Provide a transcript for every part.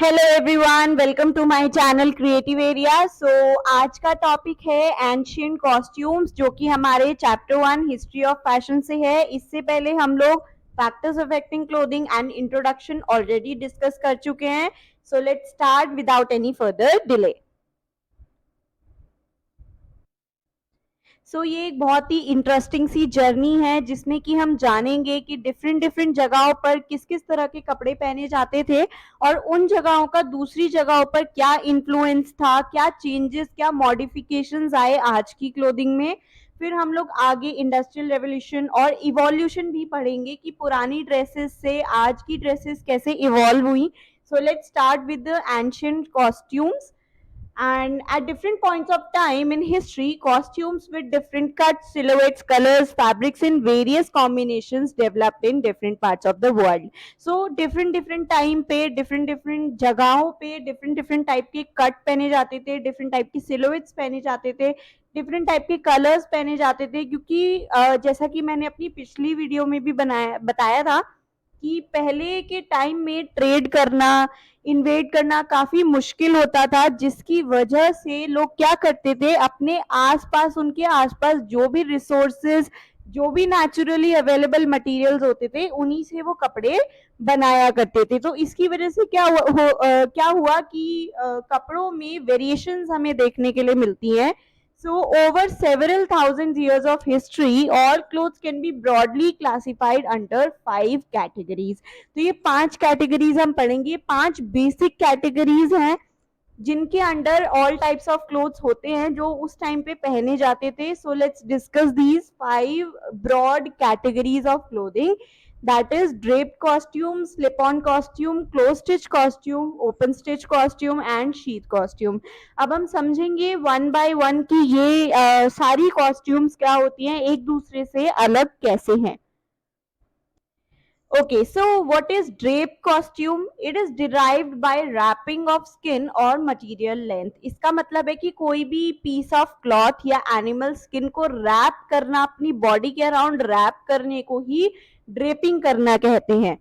Hello everyone, welcome to my channel Creative Area. So आज का topic है ancient costumes, जो कि हमारे चैप्टर 1 हिस्ट्री ऑफ फैशन से है। इससे पहले हम लोग factors affecting clothing and introduction already discuss कर चुके हैं। सो let's start without any further delay. ये एक बहुत ही इंटरेस्टिंग सी जर्नी है जिसमें कि हम जानेंगे कि डिफरेंट डिफरेंट जगहों पर किस किस तरह के कपड़े पहने जाते थे और उन जगहों का दूसरी जगहों पर क्या इन्फ्लुएंस था, क्या चेंजेस, क्या मॉडिफिकेशंस आए आज की क्लोथिंग में। फिर हम लोग आगे इंडस्ट्रियल रेवोल्यूशन और इवोल्यूशन भी पढ़ेंगे कि पुरानी ड्रेसेस से आज की ड्रेसेस कैसे इवॉल्व हुई। सो let's start with the ancient costumes. And at different points of time in history, costumes with different cuts, silhouettes, colors, fabrics in various combinations developed in different parts of the world. So different time पे different जगहों पे different type के cut पहने जाते थे, different type की silhouettes पहने जाते थे, डिफरेंट टाइप के कलर्स पहने जाते थे, क्योंकि जैसा कि मैंने अपनी पिछली वीडियो में भी बताया था कि पहले के टाइम में ट्रेड करना, इन्वेड करना काफी मुश्किल होता था, जिसकी वजह से लोग क्या करते थे, अपने आसपास, उनके आसपास जो भी रिसोर्सेज, जो भी नेचुरली अवेलेबल मटेरियल्स होते थे, उन्हीं से वो कपड़े बनाया करते थे। तो इसकी वजह से क्या हुआ कि कपड़ों में वेरिएशंस हमें देखने के लिए मिलती हैं। So, over several thousand years of history, all clothes can be broadly classified under 5 categories. तो ये 5 कैटेगरीज हम पढ़ेंगे, 5 बेसिक कैटेगरीज हैं जिनके under all types of clothes होते हैं जो उस टाइम पे पहने जाते थे. So let's discuss these 5 broad categories of clothing. That is draped costume, slip-on costume, close stitch costume, open stitch costume and sheath costume. अब हम समझेंगे वन बाय वन कि ये सारी कॉस्ट्यूम्स क्या होती हैं, एक दूसरे से अलग कैसे हैं. Okay, so what is draped costume? It is derived by wrapping of skin or material length. इसका मतलब है कि कोई भी पीस ऑफ क्लॉथ या एनिमल स्किन को रैप करना, अपनी बॉडी के अराउंड रैप करने को ही ड्रेपिंग करना कहते हैं.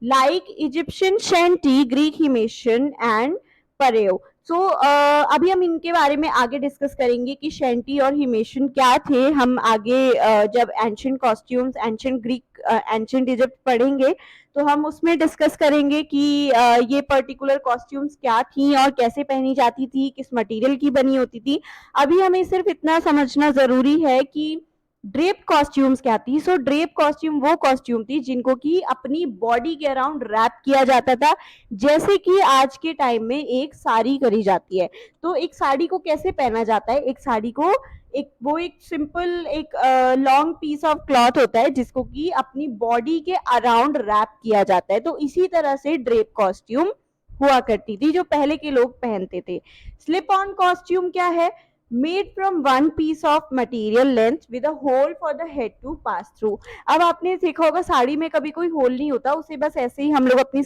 Like Egyptian shenti, Greek himation and pareo. अभी हम इनके बारे में आगे डिस्कस करेंगे कि शेंटी और हिमेशन क्या थे. हम आगे जब ancient costumes, ancient Greek, ancient Egypt पढ़ेंगे तो हम उसमें डिस्कस करेंगे कि ये पर्टिकुलर कॉस्ट्यूम्स क्या थी और कैसे पहनी जाती थी, किस मटेरियल की बनी होती थी. अभी हमें सिर्फ इतना समझना जरूरी है कि ड्रेप कॉस्ट्यूम्स क्या थी. ड्रेप कॉस्ट्यूम वो कॉस्ट्यूम थी जिनको कि अपनी बॉडी के अराउंड रैप किया जाता था, जैसे कि आज के टाइम में एक साड़ी करी जाती है. तो एक साड़ी को कैसे पहना जाता है, एक साड़ी को एक सिंपल एक लॉन्ग पीस ऑफ क्लॉथ होता है जिसको कि अपनी बॉडी के अराउंड रैप किया जाता है. तो इसी तरह से ड्रेप कॉस्ट्यूम हुआ करती थी जो पहले के लोग पहनते थे. स्लिप ऑन कॉस्ट्यूम क्या है? Made from one piece of material length with a hole for the head to pass through. अब आपने देखा होगा साड़ी में कभी कोई होल नहीं होता, उसे बस ऐसे ही हम लोग अपनी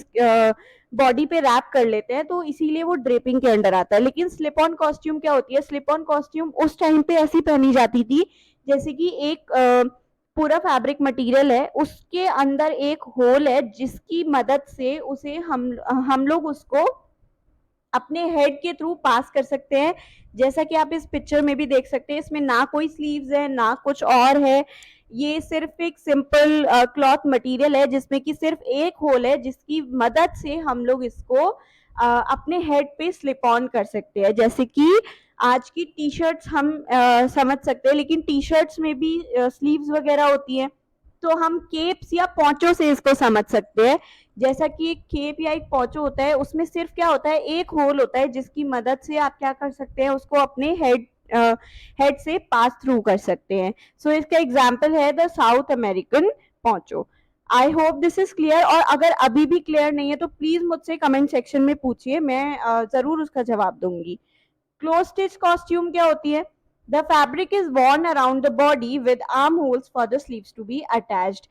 बॉडी पे रैप कर लेते हैं, तो इसीलिए वो ड्रेपिंग के अंडर आता है. लेकिन स्लिप ऑन कॉस्ट्यूम क्या होती है? स्लिप ऑन कॉस्ट्यूम उस टाइम पे ऐसी पहनी जाती थी जैसे कि एक पूरा फैब्रिक मटेरियल है, उसके अंदर एक होल है जिसकी मदद से उसे हम लोग उसको अपने हेड के थ्रू पास कर सकते हैं. जैसा कि आप इस पिक्चर में भी देख सकते हैं, इसमें ना कोई स्लीव्स है ना कुछ और है. ये सिर्फ एक सिंपल क्लॉथ मटेरियल है जिसमें कि सिर्फ एक होल है जिसकी मदद से हम लोग इसको अपने हेड पे स्लिप ऑन कर सकते हैं. जैसे कि आज की टी शर्ट्स हम समझ सकते हैं, लेकिन टी शर्ट्स में भी स्लीव्स वगैरह होती है, तो हम केप्स या पोंचो से इसको समझ सकते हैं. जैसा कि एक केप या एक पोंचो होता है, उसमें सिर्फ क्या होता है, एक होल होता है जिसकी मदद से आप क्या कर सकते हैं, उसको अपने हेड से पास थ्रू कर सकते हैं. इसका एग्जाम्पल है the south American poncho. I hope this is clear. और अगर अभी भी क्लियर नहीं है तो प्लीज मुझसे कमेंट सेक्शन में पूछिए, मैं जरूर उसका जवाब दूंगी. क्लोज स्टिच कॉस्ट्यूम क्या होती है? The fabric is worn around the body with armholes for the sleeves to be attached.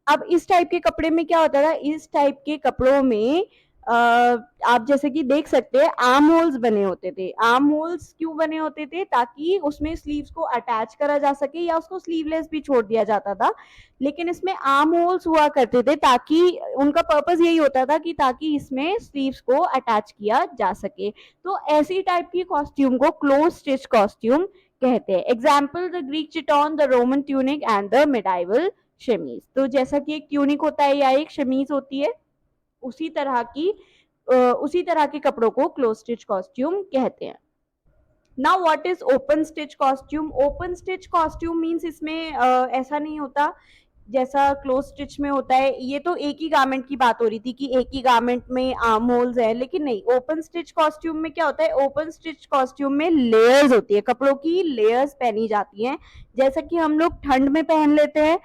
अब इस टाइप के कपड़े में क्या होता था, इस टाइप के कपड़ों में आप जैसे कि देख सकते हैं आर्म होल्स बने होते थे। आर्म होल्स क्यों बने होते थे? ताकि उसमें स्लीव्स को अटैच करा जा सके या उसको स्लीवलेस भी छोड़ दिया जाता था, लेकिन इसमें आर्म होल्स हुआ करते थे ताकि उनका पर्पस यही होता था कि ताकि इसमें स्लीव्स को अटैच किया जा सके। तो ऐसी टाइप की कॉस्ट्यूम को क्लोज स्टिच कॉस्ट्यूम कहते हैं। Example the Greek chiton, the Roman tunic and the medieval chemise. तो जैसा कि एक ट्यूनिक होता है या एक शमीज होती है, उसी तरह की उसी तरह के कपड़ों को क्लोज स्टिच कॉस्ट्यूम कहते हैं। Now what is open stitch costume? Open stitch costume means इसमें ऐसा नहीं होता जैसा क्लोज स्टिच में होता है। ये तो एक ही गारमेंट की बात हो रही थी कि एक ही गारमेंट में आर्म होल्स है, लेकिन नहीं, ओपन स्टिच कॉस्ट्यूम में क्या होता है? ओपन स्टिच कॉस्ट्यूम में लेयर्स होती है, कपड़ों की लेयर्स पहनी जाती हैं। जैसा कि हम लोग ठंड में पहन लेते हैं,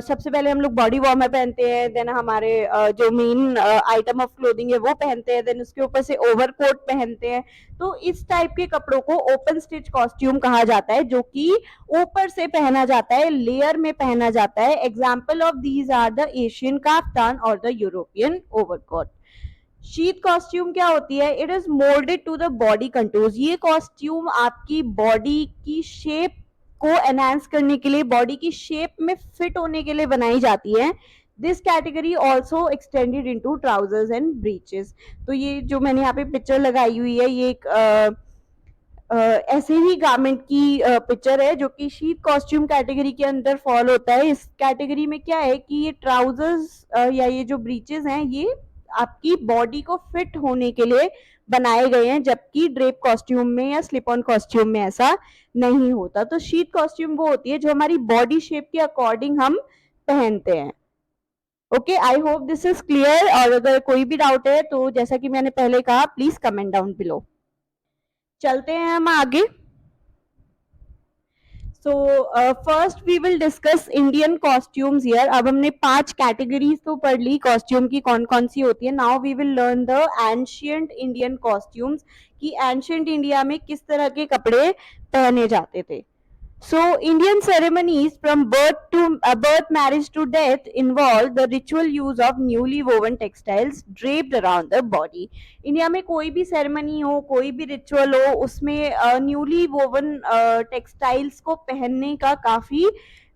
सबसे पहले हम लोग बॉडी वार्मर पहनते हैं, देन हमारे जो मेन आइटम ऑफ क्लोथिंग है वो पहनते हैं, देन उसके ऊपर से ओवरकोट पहनते हैं। तो इस टाइप के कपड़ों को ओपन स्टिच कॉस्ट्यूम कहा जाता है, जो कि ऊपर से पहना जाता है, लेयर में पहना जाता है। Example of these are the Asian kaftan और the European overcoat. Sheath costume क्या होती है? It is moulded to the body contours. ये कॉस्ट्यूम आपकी बॉडी की शेप को एनहांस करने के लिए, बॉडी की शेप में फिट होने के लिए बनाई जाती है। This category also extended into trousers and breaches. तो ये जो मैंने यहाँ पे पिक्चर लगाई हुई है, ये एक ऐसे ही गारमेंट की पिक्चर है जो कि शीट कॉस्ट्यूम कैटेगरी के अंदर फॉल होता है। इस कैटेगरी में क्या है कि ये ट्राउजर्स या ये जो ब्रीचेस हैं, ये आपकी बॉडी को फिट होने के लिए बनाए गए हैं, जबकि ड्रेप कॉस्ट्यूम में या स्लिप ऑन कॉस्ट्यूम में ऐसा नहीं होता। तो शीट कॉस्ट्यूम वो होती है जो हमारी बॉडी शेप के अकॉर्डिंग हम पहनते हैं। Okay, I hope this is clear. और अगर कोई भी डाउट है तो जैसा कि मैंने पहले कहा, प्लीज कमेंट डाउन बिलो। चलते हैं हम आगे। So first we will discuss Indian costumes here. अब हमने 5 कैटेगरीज तो पढ़ ली कॉस्ट्यूम की, कौन कौन सी होती है। Now we will learn the ancient Indian costumes, कि एंशियंट इंडिया में किस तरह के कपड़े पहने जाते थे। So Indian ceremonies from birth, marriage to death involve the ritual use of newly woven textiles draped around the body. India में कोई भी सेरेमनी हो, कोई भी रिचुअल हो, उसमें न्यूली वोवन टेक्सटाइल्स को पहनने का काफी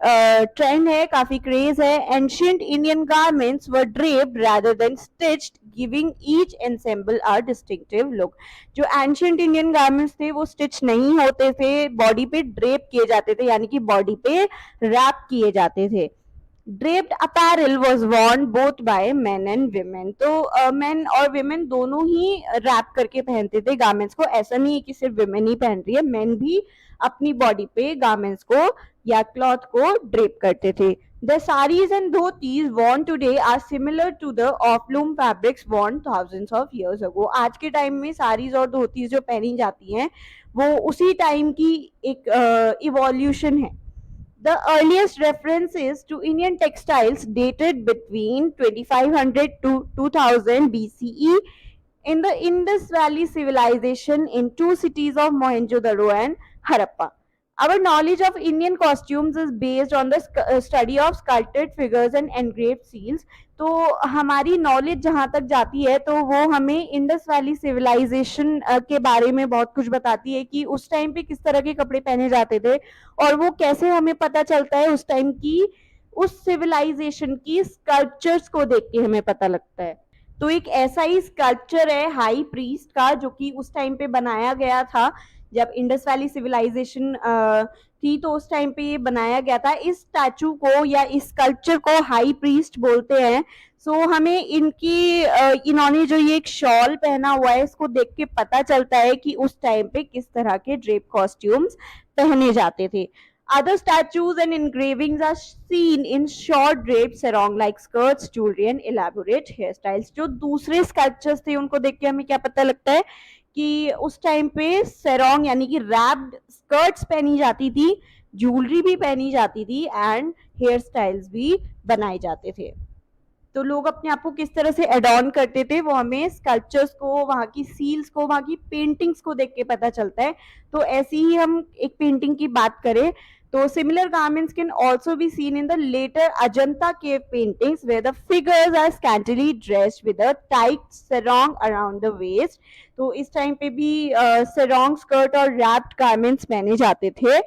ट्रेंड है, काफी क्रेज है। Ancient Indian garments were draped rather than stitched, giving each ensemble a distinctive look. जो एंशियंट इंडियन गारमेंट्स थे वो स्टिच नहीं होते थे, बॉडी पे ड्रेप किए जाते थे, यानी कि बॉडी पे रैप किए जाते थे। Draped apparel was worn both by men and women। तो मेन और विमेन दोनों ही रैप करके पहनते थे गारमेंट्स को। ऐसा नहीं है कि सिर्फ विमेन ही पहन रही है, मेन भी अपनी बॉडी पे गारमेंट्स को या क्लॉथ को ड्रेप करते थे। The saris and dhotis worn today are similar to the off-loom fabrics worn thousands of years ago। आज के टाइम में साड़ीज और धोतीज जो पहनी जाती हैं वो उसी टाइम की एक इवोल्यूशन है। The earliest references to Indian textiles dated between 2500 to 2000 BCE in the Indus Valley civilization in 2 cities of Mohenjo-daro and Harappa। Our knowledge of Indian costumes is based on the study of sculpted figures and engraved seals। तो हमारी knowledge जहाँ तक जाती है तो वो हमें Indus valley civilisation के बारे में बहुत कुछ बताती है कि उस टाइम पे किस तरह के कपड़े पहने जाते थे, और वो कैसे हमें पता चलता है उस टाइम की, उस सिविलाइजेशन की स्कल्पचर्स को देख के हमें पता लगता है। तो एक ऐसा ही स्कल्पचर है हाई प्रीस्ट का, जो कि उस टाइम पे बनाया गया था जब इंडस वैली सिविलाइजेशन थी, तो उस टाइम पे ये बनाया गया था। इस स्टैचू को या इस स्कल्पचर को हाई प्रीस्ट बोलते हैं। सो हमें इनकी इन्होंने जो ये एक शॉल पहना हुआ है, इसको देख के पता चलता है कि उस टाइम पे किस तरह के ड्रेप कॉस्ट्यूम्स पहने जाते थे। Other statues and engravings are seen in short draped sarong like skirts, jewelry and elaborate hairstyles। जो दूसरे sculptures थे उनको देख के हमें क्या पता लगता है कि उस टाइम पे sarong यानी कि wrapped skirts पहनी जाती थी, ज्वेलरी भी पहनी जाती थी एंड हेयर स्टाइल्स भी बनाए जाते थे। तो लोग अपने आप को किस तरह से एडॉर्न करते थे वो हमें स्कल्पचर्स को, वहाँ की सील्स को, वहाँ की पेंटिंग्स को देख के पता चलता है। तो ऐसी ही हम एक पेंटिंग की बात करें So similar garments can also be seen in the later Ajanta cave paintings where the figures are scantily dressed with a tight sarong around the waist. तो इस टाइम पे भी sarong skirt और wrapped garments पहने जाते थे,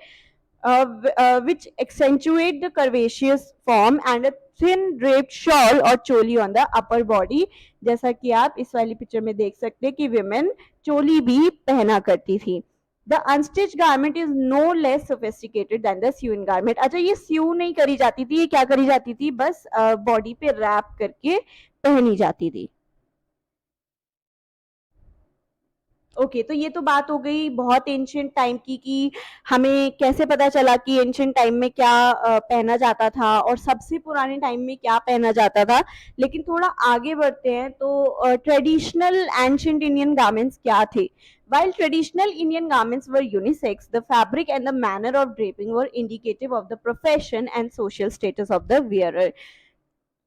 which accentuate the curvaceous form, and a thin draped shawl or choli on the upper body. जैसा कि आप इस वाली पिक्चर में देख सकते हैं कि women चोली भी पहना करती थी. The unstitched garment is no less sophisticated than the sewn garment. अच्छा, ये sew नहीं करी जाती थी, ये क्या करी जाती थी, बस बॉडी पे रैप करके पहनी जाती थी. ओके, तो ये तो बात हो गई बहुत एंशियंट टाइम की कि हमें कैसे पता चला कि एंशियंट टाइम में क्या पहना जाता था और सबसे पुराने टाइम में क्या पहना जाता था. लेकिन थोड़ा आगे बढ़ते हैं तो ट्रेडिशनल एंशियंट इंडियन गारमेंट्स क्या थे. While traditional Indian garments were unisex, the fabric and the manner of draping were indicative of the profession and social status of the wearer.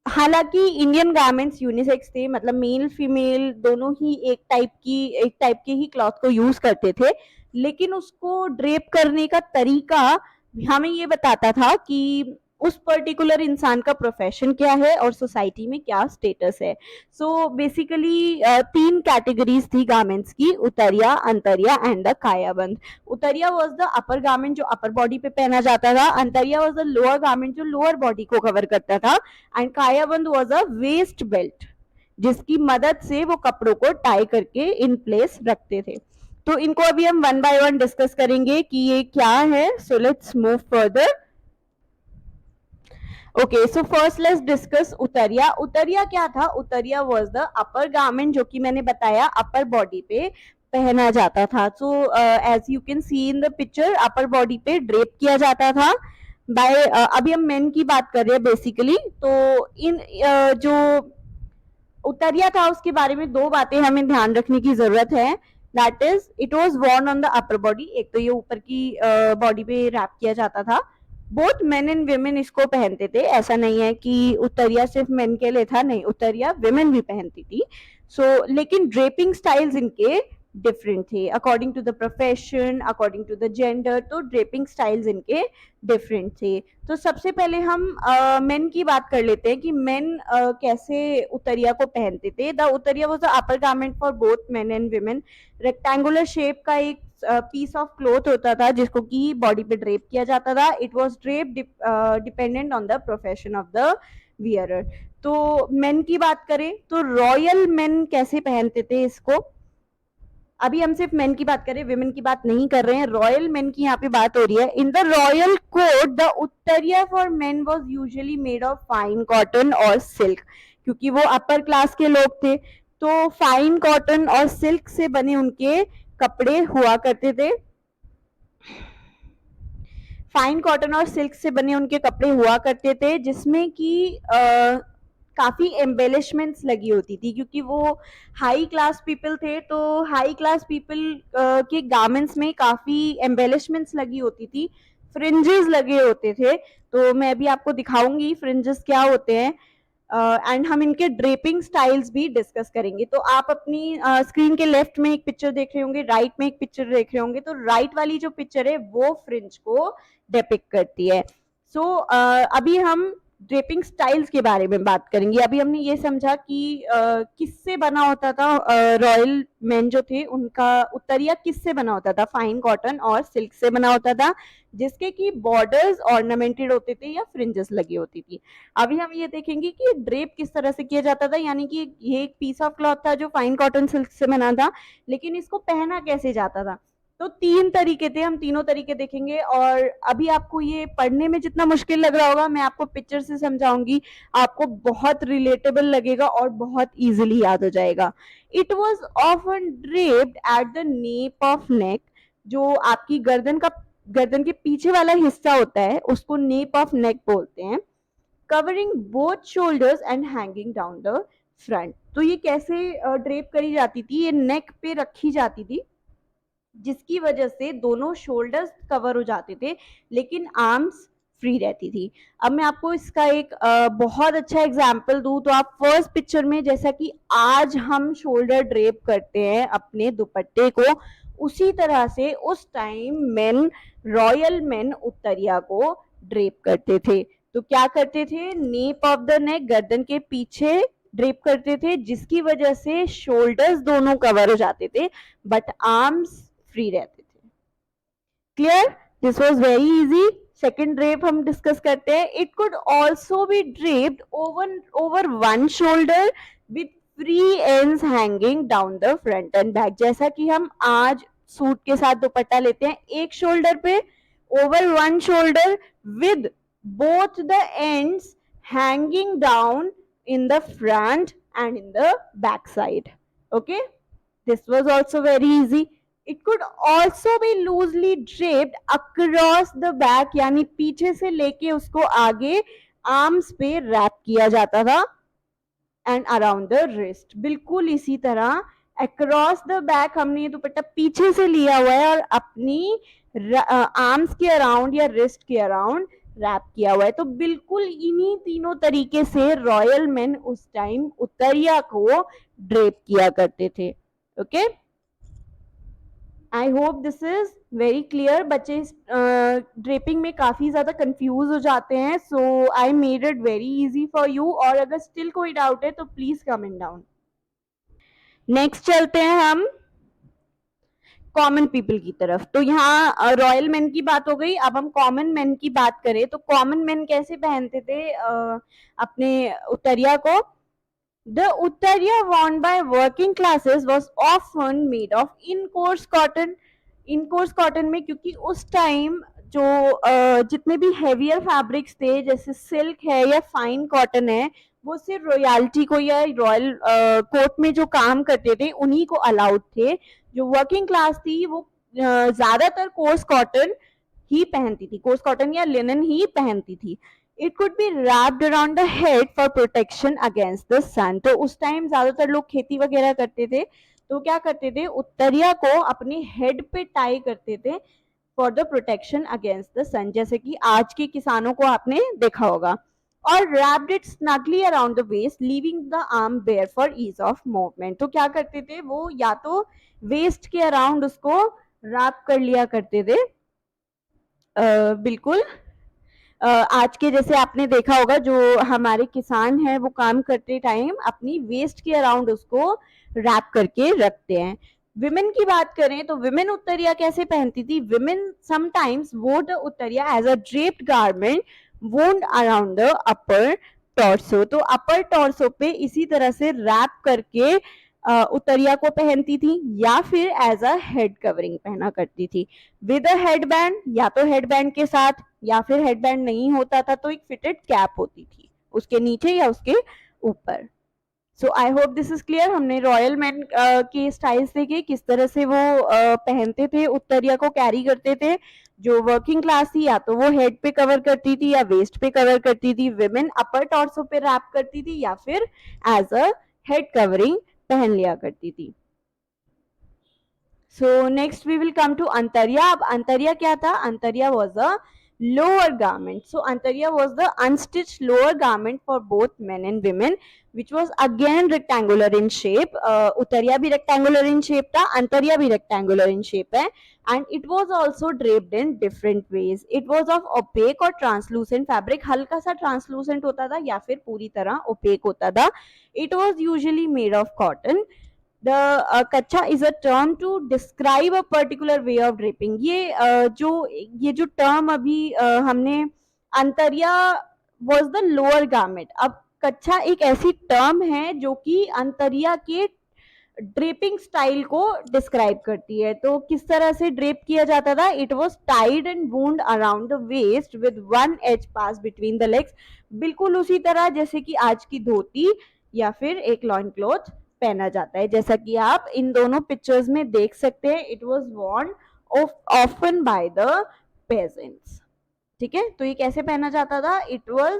हालांकि इंडियन गारमेंट्स यूनिसेक्स थे, मतलब male female दोनों ही एक type के ही cloth को use करते थे, लेकिन उसको ड्रेप करने का तरीका हमें ये बताता था कि उस पर्टिकुलर इंसान का प्रोफेशन क्या है और सोसाइटी में क्या स्टेटस है. सो बेसिकली 3 कैटेगरीज थी गारमेंट्स की, uttariya, antariya and the kayabandh. Uttariya was the upper garment जो अपर बॉडी पे पहना जाता था. Antariya was the lower garment जो लोअर बॉडी को कवर करता था. And kayabandh was a waist belt जिसकी मदद से वो कपड़ों को टाई करके इन प्लेस रखते थे. तो इनको अभी हम वन बाय वन डिस्कस करेंगे कि ये क्या है. So let's move further. Okay, so first let's discuss uttariya. Uttariya क्या था. Uttariya was the upper garment जो कि मैंने बताया अपर बॉडी पे पहना जाता था. So as you can see in the picture, upper body पे ड्रेप किया जाता था बाय अभी हम मेन की बात कर रहे हैं बेसिकली. तो इन जो उतरिया था उसके बारे में 2 बातें हमें ध्यान रखने की जरूरत है. That is it was worn on the upper body. एक तो ये ऊपर की बॉडी पे रैप किया जाता था. बोथ मेन एंड विमेन इसको पहनते थे. ऐसा नहीं है कि उतरिया सिर्फ मेन के लिए था, नहीं, उतरिया विमेन भी पहनती थी. सो लेकिन ड्रेपिंग स्टाइल्स इनके डिफरेंट थे according to the profession, according to the gender. तो ड्रेपिंग स्टाइल्स इनके डिफरेंट थे. तो सबसे पहले हम मेन की बात कर लेते हैं कि मेन कैसे उतरिया को पहनते थे. The uttariya was the upper garment for both men and women. Rectangular shape का एक पीस ऑफ क्लोथ होता था जिसको कि बॉडी पे ड्रेप किया जाता था. It was drape dependent on the profession of the wearer. तो मेन की बात करें तो रॉयल मेन कैसे पहनते थे इसको. अभी हम सिर्फ मेन की बात कर रहे हैं, विमेन की बात नहीं कर रहे हैं. रॉयल मेन की यहाँ पे बात हो रही है. In the royal code the uttariya for men was usually made of fine cotton और सिल्क. क्योंकि वो अपर क्लास के लोग थे तो फाइन कॉटन और सिल्क से बने उनके कपड़े हुआ करते थे. फाइन कॉटन और सिल्क से बने उनके कपड़े हुआ करते थे जिसमें कि काफी एम्बेलिशमेंट्स लगी होती थी. क्योंकि वो हाई क्लास पीपल थे तो हाई क्लास पीपल के गारमेंट्स में काफी एम्बेलिशमेंट्स लगी होती थी, फ्रिंजेस लगे होते थे. तो मैं अभी आपको दिखाऊंगी फ्रिंजेस क्या होते हैं एंड हम इनके ड्रेपिंग स्टाइल्स भी डिस्कस करेंगे. तो आप अपनी स्क्रीन के लेफ्ट में एक पिक्चर देख रहे होंगे, राइट में एक पिक्चर देख रहे होंगे. तो राइट वाली जो पिक्चर है वो फ्रिंज को डिपिक्ट करती है. सो अभी हम ड्रेपिंग स्टाइल्स के बारे में बात करेंगे. अभी हमने ये समझा कि किससे बना होता था. रॉयल मेन जो थे उनका उतरिया किससे बना होता था. फाइन कॉटन और सिल्क से बना होता था जिसके की बॉर्डर्स ऑर्नामेंटेड होते थे या फ्रिंजेस लगी होती थी. अभी हम ये देखेंगे कि ड्रेप किस तरह से किया जाता था. यानी कि ये एक पीस ऑफ क्लॉथ था जो फाइन कॉटन सिल्क से बना था, लेकिन इसको पहना कैसे जाता था. तो 3 तरीके थे, हम तीनों तरीके देखेंगे. और अभी आपको ये पढ़ने में जितना मुश्किल लग रहा होगा मैं आपको पिक्चर से समझाऊंगी, आपको बहुत रिलेटेबल लगेगा और बहुत इजीली याद हो जाएगा. It was often draped at the nap of neck. जो आपकी गर्दन के पीछे वाला हिस्सा होता है उसको नेप ऑफ नेक बोलते हैं. Covering both shoulders and hanging down the front. तो ये कैसे ड्रेप करी जाती थी. ये नेक पे रखी जाती थी जिसकी वजह से दोनों शोल्डर्स कवर हो जाते थे लेकिन आर्म्स फ्री रहती थी. अब मैं आपको इसका एक बहुत अच्छा एग्जाम्पल दूं तो आप फर्स्ट पिक्चर में, जैसा कि आज हम शोल्डर ड्रेप करते हैं अपने दुपट्टे को, उसी तरह से उस टाइम मेन, रॉयल मेन उत्तरिया को ड्रेप करते थे। तो क्या करते थे, नेप ऑफ द नेक, गर्दन के पीछे ड्रेप करते थे, जिसकी वजह से शोल्डर्स दोनों कवर हो जाते थे बट आर्म्स फ्री रहते थे। Clear, this was very easy. Second drape हम डिस्कस करते हैं। It could also be draped over one shoulder with free ends hanging down the front end back. जैसा कि हम आज सूट के साथ दुपट्टा लेते हैं एक शोल्डर पे, over one shoulder with both the ends hanging down in the front and in the back side. Okay, this was also very easy. It could also be loosely draped across the back, यानी पीछे से लेके उसको आगे arms पे rap किया जाता था एंड अराउंड द रिस्ट। बिल्कुल इसी तरह अक्रॉस द बैक हमने ये दुपट्टा पीछे से लिया हुआ है और अपनी आर्म्स के अराउंड या रिस्ट के अराउंड रैप किया हुआ है। तो बिल्कुल इन्हीं तीनों तरीके से रॉयल मेन उस टाइम उत्तरिया को ड्रेप किया करते थे। Okay, I hope this is very clear. बच्चे ड्रेपिंग में काफी ज्यादा कंफ्यूज हो जाते हैं, so I made it very easy for you. और अगर स्टिल कोई डाउट है तो प्लीज कमेंट डाउन। नेक्स्ट चलते हैं हम कॉमन पीपल की तरफ। तो यहाँ रॉयल मैन की बात हो गई, अब हम कॉमन मैन की बात करें तो कॉमन मैन कैसे पहनते थे अपने उत्तरिया को। The uttariya worn by working classes was often made of in-course cotton। in-course cotton में क्योंकि उस टाइम जो जितने भी हेवियर फैब्रिक्स थे जैसे सिल्क है या फाइन कॉटन है, वो सिर्फ रॉयल्टी को या रॉयल कोर्ट में जो काम करते थे उन्हीं को अलाउड थे। जो वर्किंग क्लास थी वो ज्यादातर कोर्स कॉटन ही पहनती थी, कोर्स कॉटन या लिनन ही पहनती थी। It could be wrapped around the head for protection against the sun. तो उस टाइम ज्यादातर लोग खेती वगैरह करते थे तो क्या करते थे, उत्तरिया को अपने हेड पे टाई करते थे for the protection against the sun, जैसे कि आज के किसानों को आपने देखा होगा। और wrapped it snugly around the waist leaving the arm bare for ease of movement. तो क्या करते थे वो, या तो वेस्ट के अराउंड उसको रैप कर लिया करते थे बिल्कुल आज के जैसे आपने देखा होगा जो हमारे किसान हैं वो काम करते टाइम अपनी वेस्ट के अराउंड उसको रैप करके रखते हैं। विमेन की बात करें तो विमेन उत्तरिया कैसे पहनती थी। Women sometimes wore the uttariya as a draped garment wound around the upper torso. तो अपर टॉर्सो पे इसी तरह से रैप करके उत्तरिया को पहनती थी या फिर एज अ हेड कवरिंग पहना करती थी विद अ हेडबैंड, या तो हेडबैंड के साथ, या फिर हेडबैंड नहीं होता था तो एक फिटेड कैप होती थी उसके नीचे या उसके ऊपर। So I hope this is clear. हमने रॉयल मैन के स्टाइल्स देखे किस तरह से वो पहनते थे, उत्तरिया को कैरी करते थे। जो वर्किंग क्लास थी या तो वो हेड पे कवर करती थी या वेस्ट पे कवर करती थी। विमेन अपर टॉर्सो पे रैप करती थी या फिर एज अ हेड कवरिंग पहन लिया करती थी। So next we will come to antariya. अब अंतरिया क्या था, antariya was a lower garment. So antariya was the unstitched lower garment for both men and women, which was again rectangular in shape. Uttariya भी rectangular in shape था, antariya भी rectangular in shape है, and it was also draped in different ways. It was of opaque or translucent fabric. हल्का सा translucent होता था या फिर पूरी तरह opaque होता था. It was usually made of cotton. The कच्चा is a term to describe a particular way of draping. ये जो टर्म अभी हमने अंतरिया was the lower garment, अब कच्चा एक ऐसी टर्म है जो कि अंतरिया के ड्रेपिंग स्टाइल को डिस्क्राइब करती है। तो किस तरह से ड्रेप किया जाता था, it was tied and wound around the waist with one edge pass between the legs. बिल्कुल उसी तरह जैसे कि आज की धोती या फिर एक लॉइन क्लॉथ पहना जाता है, जैसा कि आप इन दोनों पिक्चर्स में देख सकते हैं। It was worn often by the peasants. ठीक है, तो ये कैसे पहना जाता था, it was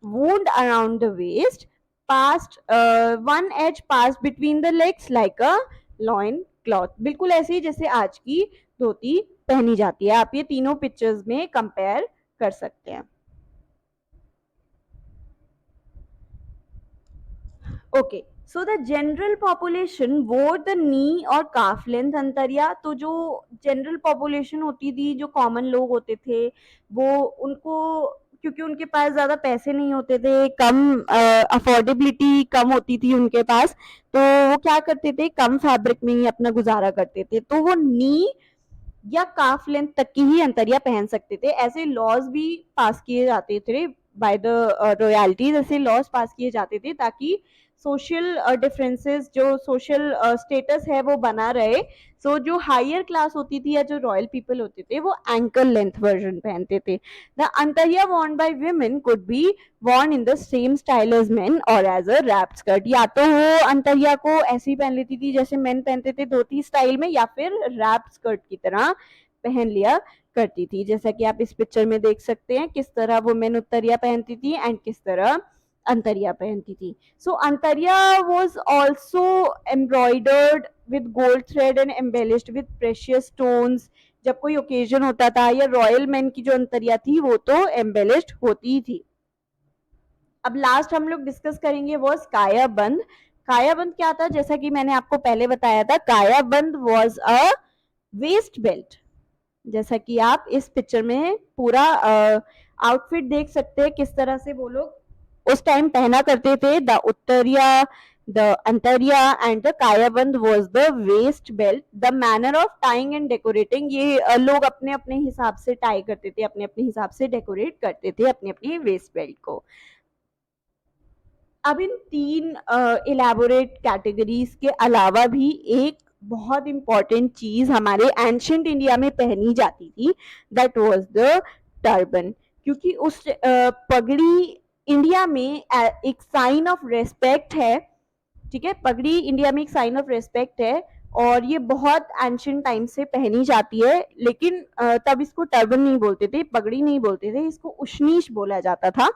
wound around the waist, passed one edge passed between the legs like a loin cloth। बिल्कुल ऐसे ही जैसे आज की धोती पहनी जाती है। आप ये तीनों पिक्चर्स में कंपेयर कर सकते हैं। Okay, so the general population वोर द नी और काफ लेंथ अंतरिया। तो जो जनरल पॉपुलेशन होती थी, जो कॉमन लोग होते थे, वो उनको, क्योंकि उनके पास ज्यादा पैसे नहीं होते थे, कम अफोर्डेबिलिटी कम होती थी उनके पास, तो वो क्या करते थे, कम फैब्रिक में ही अपना गुजारा करते थे, तो वो नी या काफ लेंथ तक की ही अंतरिया पहन सकते थे। ऐसे लॉज भी पास किए जाते थे बाय द रॉयल्टीज, ऐसे लॉज पास किए जाते थे ताकि सोशल डिफरेंसेस, जो सोशल स्टेटस है वो बना रहे। सो जो हायर क्लास होती थी या जो रॉयल पीपल होते थे वो एंकल लेंथ वर्जन पहनते थे। The antariya worn by women could be worn in the same style as men or as a wrap skirt। या तो वो अंतरिया को ऐसे ही पहन लेती थी जैसे मेन पहनते थे धोती स्टाइल में, या फिर रैप स्कर्ट की तरह पहन लिया करती थी। जैसा कि आप इस पिक्चर में देख सकते हैं किस तरह वो मेन उत्तरिया पहनती थी एंड किस तरह अंतरिया पहनती थी। सो अंतरिया was also embroidered with gold thread and embellished with precious stones। जब कोई ओकेजन होता था, या रॉयल मैन की जो अंतरिया थी वो तो एम्बेलिश्ड होती थी। अब लास्ट हम लोग डिस्कस करेंगे वो कायाबंद। कायाबंद क्या था, जैसा कि मैंने आपको पहले बताया था, कायाबंद वाज अ वेस्ट बेल्ट। जैसा कि आप इस पिक्चर में पूरा आउटफिट देख सकते हैं किस तरह से वो लोग उस टाइम पहना करते थे। The uttariya, the antariya and the kayabandh was the waist belt. The manner of tying and decorating, ये लोग अपने अपने हिसाब से टाई करते थे, अपने अपने हिसाब से डेकोरेट करते थे अपने अपने वेस्ट बेल्ट को। अब इन तीन इलेबोरेट कैटेगरीज के अलावा भी एक बहुत इंपॉर्टेंट चीज हमारे एंशियंट इंडिया में पहनी जाती थी, दैट वाज द टर्बन। क्योंकि उस पगड़ी इंडिया में एक साइन ऑफ रेस्पेक्ट है, ठीक है, पगड़ी इंडिया में एक साइन ऑफ रेस्पेक्ट है और ये बहुत एंशियंट टाइम से पहनी जाती है। लेकिन तब इसको टर्बन नहीं बोलते थे, पगड़ी नहीं बोलते थे, इसको उशनीश बोला जाता था।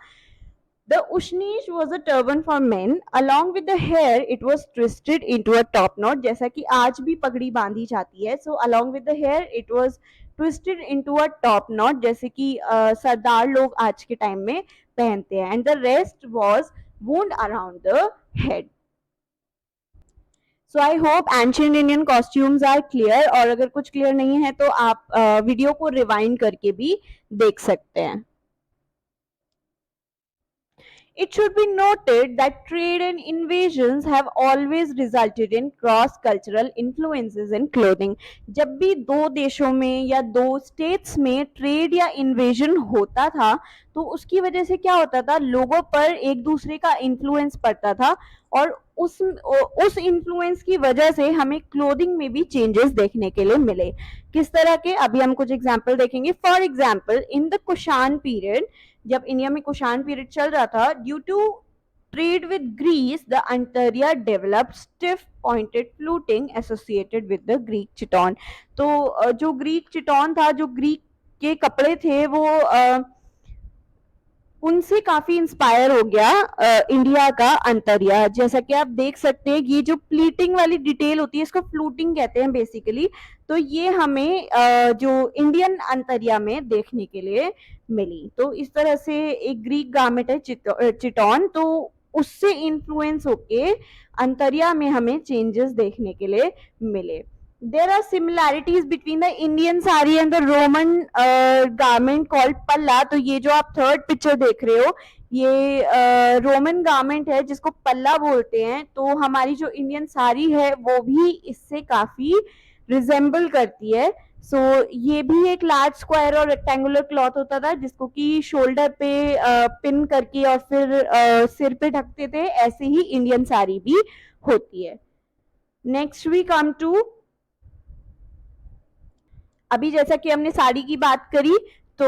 The ushnish was a turban for men. Along with the hair, it was twisted into a top knot. जैसा कि आज भी पगड़ी बांधी जाती है. So along with the hair, it was twisted into a top knot, जैसे कि सरदार लोग आज के टाइम में पहनते हैं. And the rest was wound around the head. So I hope ancient Indian costumes are clear. और अगर कुछ clear नहीं है तो आप वीडियो को rewind करके भी देख सकते हैं. It should be noted that trade and invasions have always resulted in cross-cultural influences in clothing. जब भी दो देशों में या दो स्टेट्स में ट्रेड या इन्वेजन होता था तो उसकी वजह से क्या होता था, लोगों पर एक दूसरे का इन्फ्लुएंस पड़ता था और उस इन्फ्लुएंस की वजह से हमें क्लोथिंग में भी चेंजेस देखने के लिए मिले। किस तरह के, अभी हम कुछ एग्जाम्पल देखेंगे। For example in the Kushan period, जब इंडिया में कुषाण पीरियड चल रहा था, due to trade with Greece the antariya developed stiff pointed fluting associated with the Greek chiton. तो जो ग्रीक चिटॉन था, जो ग्रीक के कपड़े थे, वो उनसे काफी इंस्पायर हो गया इंडिया का अंतरिया। जैसा कि आप देख सकते हैं, ये जो प्लीटिंग वाली डिटेल होती है इसको फ्लूटिंग कहते हैं बेसिकली। तो ये हमें जो इंडियन अंतरिया में देखने के लिए मिली। तो इस तरह से एक ग्रीक गारमेंट है चिटॉन, तो उससे इन्फ्लुएंस होके अंतरिया में हमें चेंजेस देखने के लिए मिले। There are similarities between the Indian sari and the Roman garment called palla। तो ये जो आप थर्ड पिक्चर देख रहे हो, ये रोमन गारमेंट है जिसको पल्ला बोलते हैं। तो हमारी जो इंडियन साड़ी है वो भी इससे काफी रिजेंबल करती है। सो ये भी एक लार्ज स्क्वायर और रेक्टेंगुलर क्लॉथ होता था जिसको कि शोल्डर पे पिन करके और फिर सिर पे ढकते थे। ऐसे ही इंडियन साड़ी भी होती है। नेक्स्ट वी कम टू, अभी जैसा कि हमने साड़ी की बात करी, तो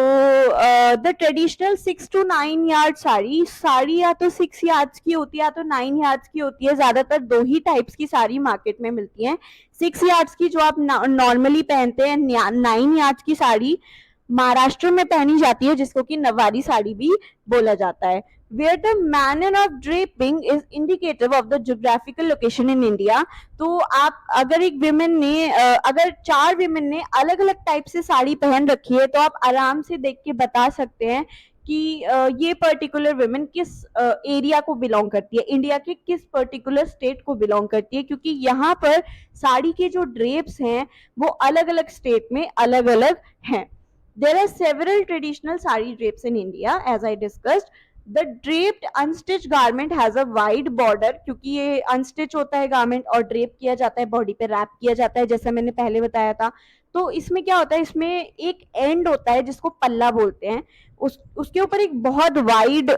the traditional 6 to 9 yard sari या तो 6 यार्ड्स की होती है या तो 9 यार्ड्स की होती है। ज्यादातर दो ही टाइप्स की साड़ी मार्केट में मिलती हैं। 6 यार्ड्स की जो आप नॉर्मली पहनते हैं, 9 यार्ड्स की साड़ी महाराष्ट्र में पहनी जाती है जिसको कि नवारी साड़ी भी बोला जाता है। Where the manner of draping is indicative of the geographical location in India। तो आप अगर एक विमेन ने अगर 4 विमेन ने अलग अलग टाइप से साड़ी पहन रखी है तो आप आराम से देख के बता सकते हैं कि ये पर्टिकुलर वुमेन किस एरिया को बिलोंग करती है, इंडिया के किस पर्टिकुलर स्टेट को बिलोंग करती है, क्योंकि यहाँ पर साड़ी के जो ड्रेप्स हैं वो अलग अलग स्टेट में अलग अलग हैं. There are several traditional sari drapes in India, as I discussed. The draped unstitched garment has a wide border, क्योंकि ये unstitch होता है garment और drape किया जाता है, body पे wrap किया जाता है, जैसा मैंने पहले बताया था. तो इसमें क्या होता है, इसमें एक एंड होता है जिसको पल्ला बोलते हैं, उसके ऊपर एक बहुत वाइड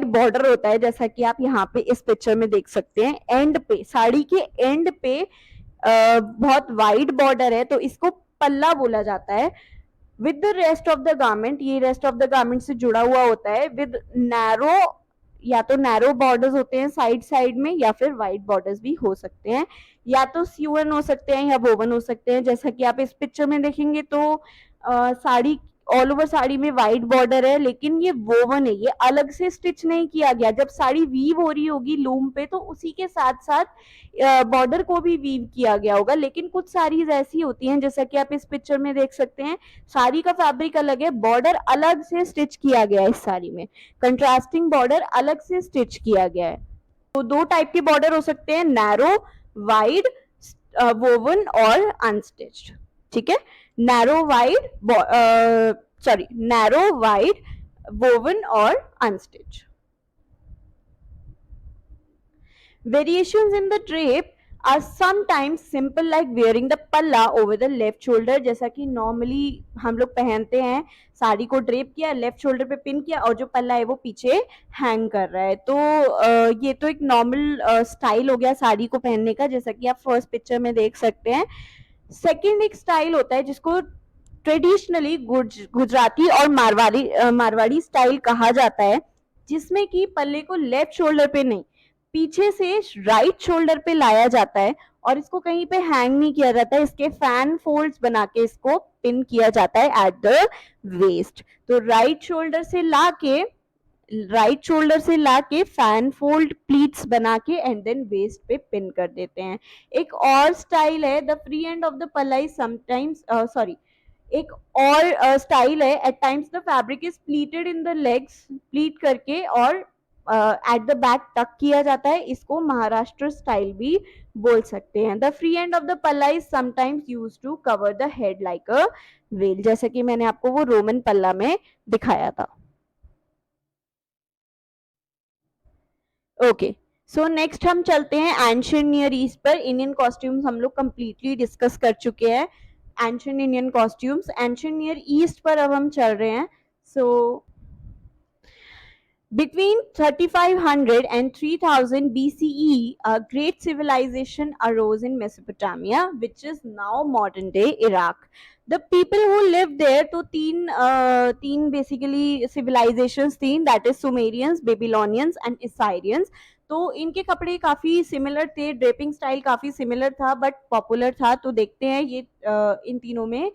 बॉर्डर होता है, जैसा कि आप यहाँ पे इस पिक्चर में देख सकते हैं. एंड पे, साड़ी के एंड पे बहुत वाइड बॉर्डर है, तो इसको पल्ला बोला जाता है. With the rest of the garment, ये रेस्ट ऑफ द गारमेंट से जुड़ा हुआ होता है. विद नैरो, या तो नैरो बॉर्डर्स होते हैं साइड साइड में, या फिर वाइड बॉर्डर्स भी हो सकते हैं, या तो स्यूअन हो सकते हैं या वोवन हो सकते हैं. जैसा कि आप इस पिक्चर में देखेंगे तो साड़ी, ऑल ओवर साड़ी में वाइट बॉर्डर है, लेकिन ये वोवन है, ये अलग से स्टिच नहीं किया गया. जब साड़ी वीव हो रही होगी लूम पे, तो उसी के साथ साथ बॉर्डर को भी वीव किया गया होगा. लेकिन कुछ साड़ीज ऐसी होती हैं, जैसा कि आप इस पिक्चर में देख सकते हैं, साड़ी का फैब्रिक अलग है, बॉर्डर अलग से स्टिच किया गया है. इस साड़ी में कंट्रास्टिंग बॉर्डर अलग से स्टिच किया गया है. तो दो टाइप के बॉर्डर हो सकते हैं, नैरो, वाइड, वोवन और अनस्टिच्ड. ठीक है, narrow wide, narrow wide, woven or unstitched. Variations in the drape are sometimes simple, like wearing the palla over the left shoulder. जैसा कि नॉर्मली हम लोग पहनते हैं, साड़ी को ड्रेप किया, लेफ्ट शोल्डर पे पिन किया और जो पल्ला है वो पीछे हैंग कर रहा है. तो ये तो एक नॉर्मल स्टाइल हो गया साड़ी को पहनने का, जैसा कि आप फर्स्ट पिक्चर में देख सकते हैं. सेकेंड एक स्टाइल होता है जिसको ट्रेडिशनली गुजराती और मारवाड़ी स्टाइल कहा जाता है, जिसमें कि पल्ले को लेफ्ट शोल्डर पे नहीं, पीछे से राइट शोल्डर पे लाया जाता है और इसको कहीं पे हैंग नहीं किया जाता है, इसके फैन फोल्ड्स बना के इसको पिन किया जाता है एट द वेस्ट. तो राइट शोल्डर से लाके फैन फोल्ड प्लीट्स बना के एंड देन वेस्ट पे पिन कर देते हैं. एक और स्टाइल है, the free end of the palla is sometimes, एक और स्टाइल है, at times the fabric is pleated in the legs, pleat करके और एट द बैक टक किया जाता है. इसको महाराष्ट्र स्टाइल भी बोल सकते हैं. The free end of the palla is sometimes used to cover the head like a veil, जैसे कि मैंने आपको वो रोमन पल्ला में दिखाया था. ओके, सो नेक्स्ट हम चलते हैं एंशियंट नियर ईस्ट पर. इंडियन कॉस्ट्यूम्स हम लोग कंप्लीटली डिस्कस कर चुके हैं. Ancient Indian costumes, ancient near east पर अब हम चल रहे हैं. सो between 3500 and 3000 BCE, a great civilization arose in Mesopotamia, which is now modern day Iraq. The people who lived there, तो तीन basically civilizations थी, that is Sumerians, Babylonians and Assyrians. तो इनके कपड़े काफी सिमिलर थे, ड्रेपिंग स्टाइल काफी similar था, बट पॉपुलर था. तो देखते हैं ये इन तीनों में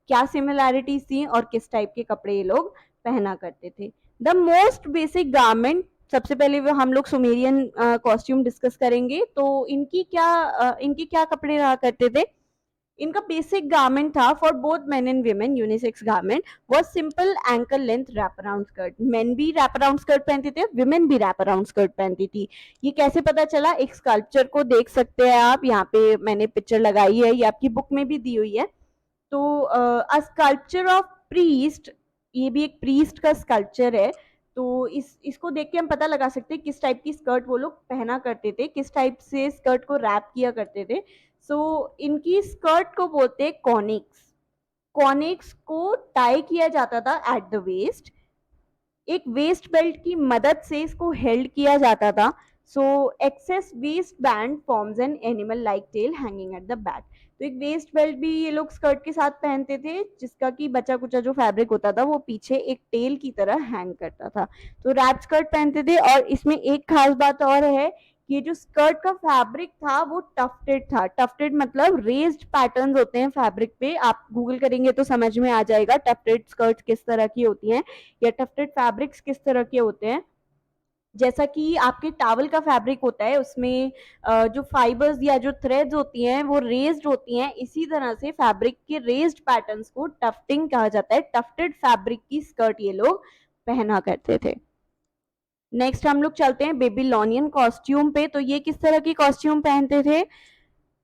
क्या सिमिलैरिटीज थी और किस टाइप के कपड़े ये लोग पहना करते थे. द मोस्ट बेसिक गारमेंट, सबसे पहले वो हम लोग सुमेरियन कॉस्ट्यूम डिस्कस करेंगे. तो इनके क्या कपड़े रहा करते थे. इनका बेसिक गारमेंट था for both men and women, unisex garment was simple ankle length wrap around skirt. Main भी रैप अराउंड स्कर्ट पहनते थे, विमेन भी रैप अराउंड स्कर्ट पहनती थी. ये कैसे पता चला, एक स्कल्पचर को देख सकते हैं आप, यहाँ पे मैंने पिक्चर लगाई है, ये आपकी बुक में भी दी हुई है. तो अ स्कल्पचर ऑफ प्रीस्ट, ये भी एक प्रीस्ट का स्कल्पचर है. तो इसको देख के हम पता लगा सकते हैं किस टाइप की स्कर्ट वो लोग पहना करते थे, किस टाइप से स्कर्ट को रैप किया करते थे. सो इनकी स्कर्ट को बोलते हैं कॉनिक्स. कॉनिक्स को टाई किया जाता था एट द वेस्ट, एक वेस्ट बेल्ट की मदद से इसको हेल्ड किया जाता था. So excess waist band forms an animal like tail hanging at the back. तो एक वेस्ट बेल्ट भी ये लोग स्कर्ट के साथ पहनते थे, जिसका कि बचा कुचा जो फैब्रिक होता था वो पीछे एक टेल की तरह हैंग करता था. तो रैप स्कर्ट पहनते थे. और इसमें एक खास बात और है, ये जो स्कर्ट का फैब्रिक था वो टफ्टेड था. टफ्टेड मतलब रेज्ड पैटर्न्स होते हैं फैब्रिक पे, आप गूगल करेंगे तो समझ में आ जाएगा टफ्टेड स्कर्ट किस तरह की होती हैं या टफ्टेड फैब्रिक्स किस तरह के होते हैं. जैसा कि आपके टावल का फैब्रिक होता है उसमें जो फाइबर्स या जो थ्रेड्स होती हैं वो रेज्ड होती हैं, इसी तरह से फैब्रिक के रेज्ड पैटर्न्स को टफ्टिंग कहा जाता है। टफ्टेड फैब्रिक की स्कर्ट ये लोग पहना करते थे। नेक्स्ट हम लोग चलते हैं बेबीलोनियन कॉस्ट्यूम पे। तो ये किस तरह की कॉस्ट्यूम पहनते थे?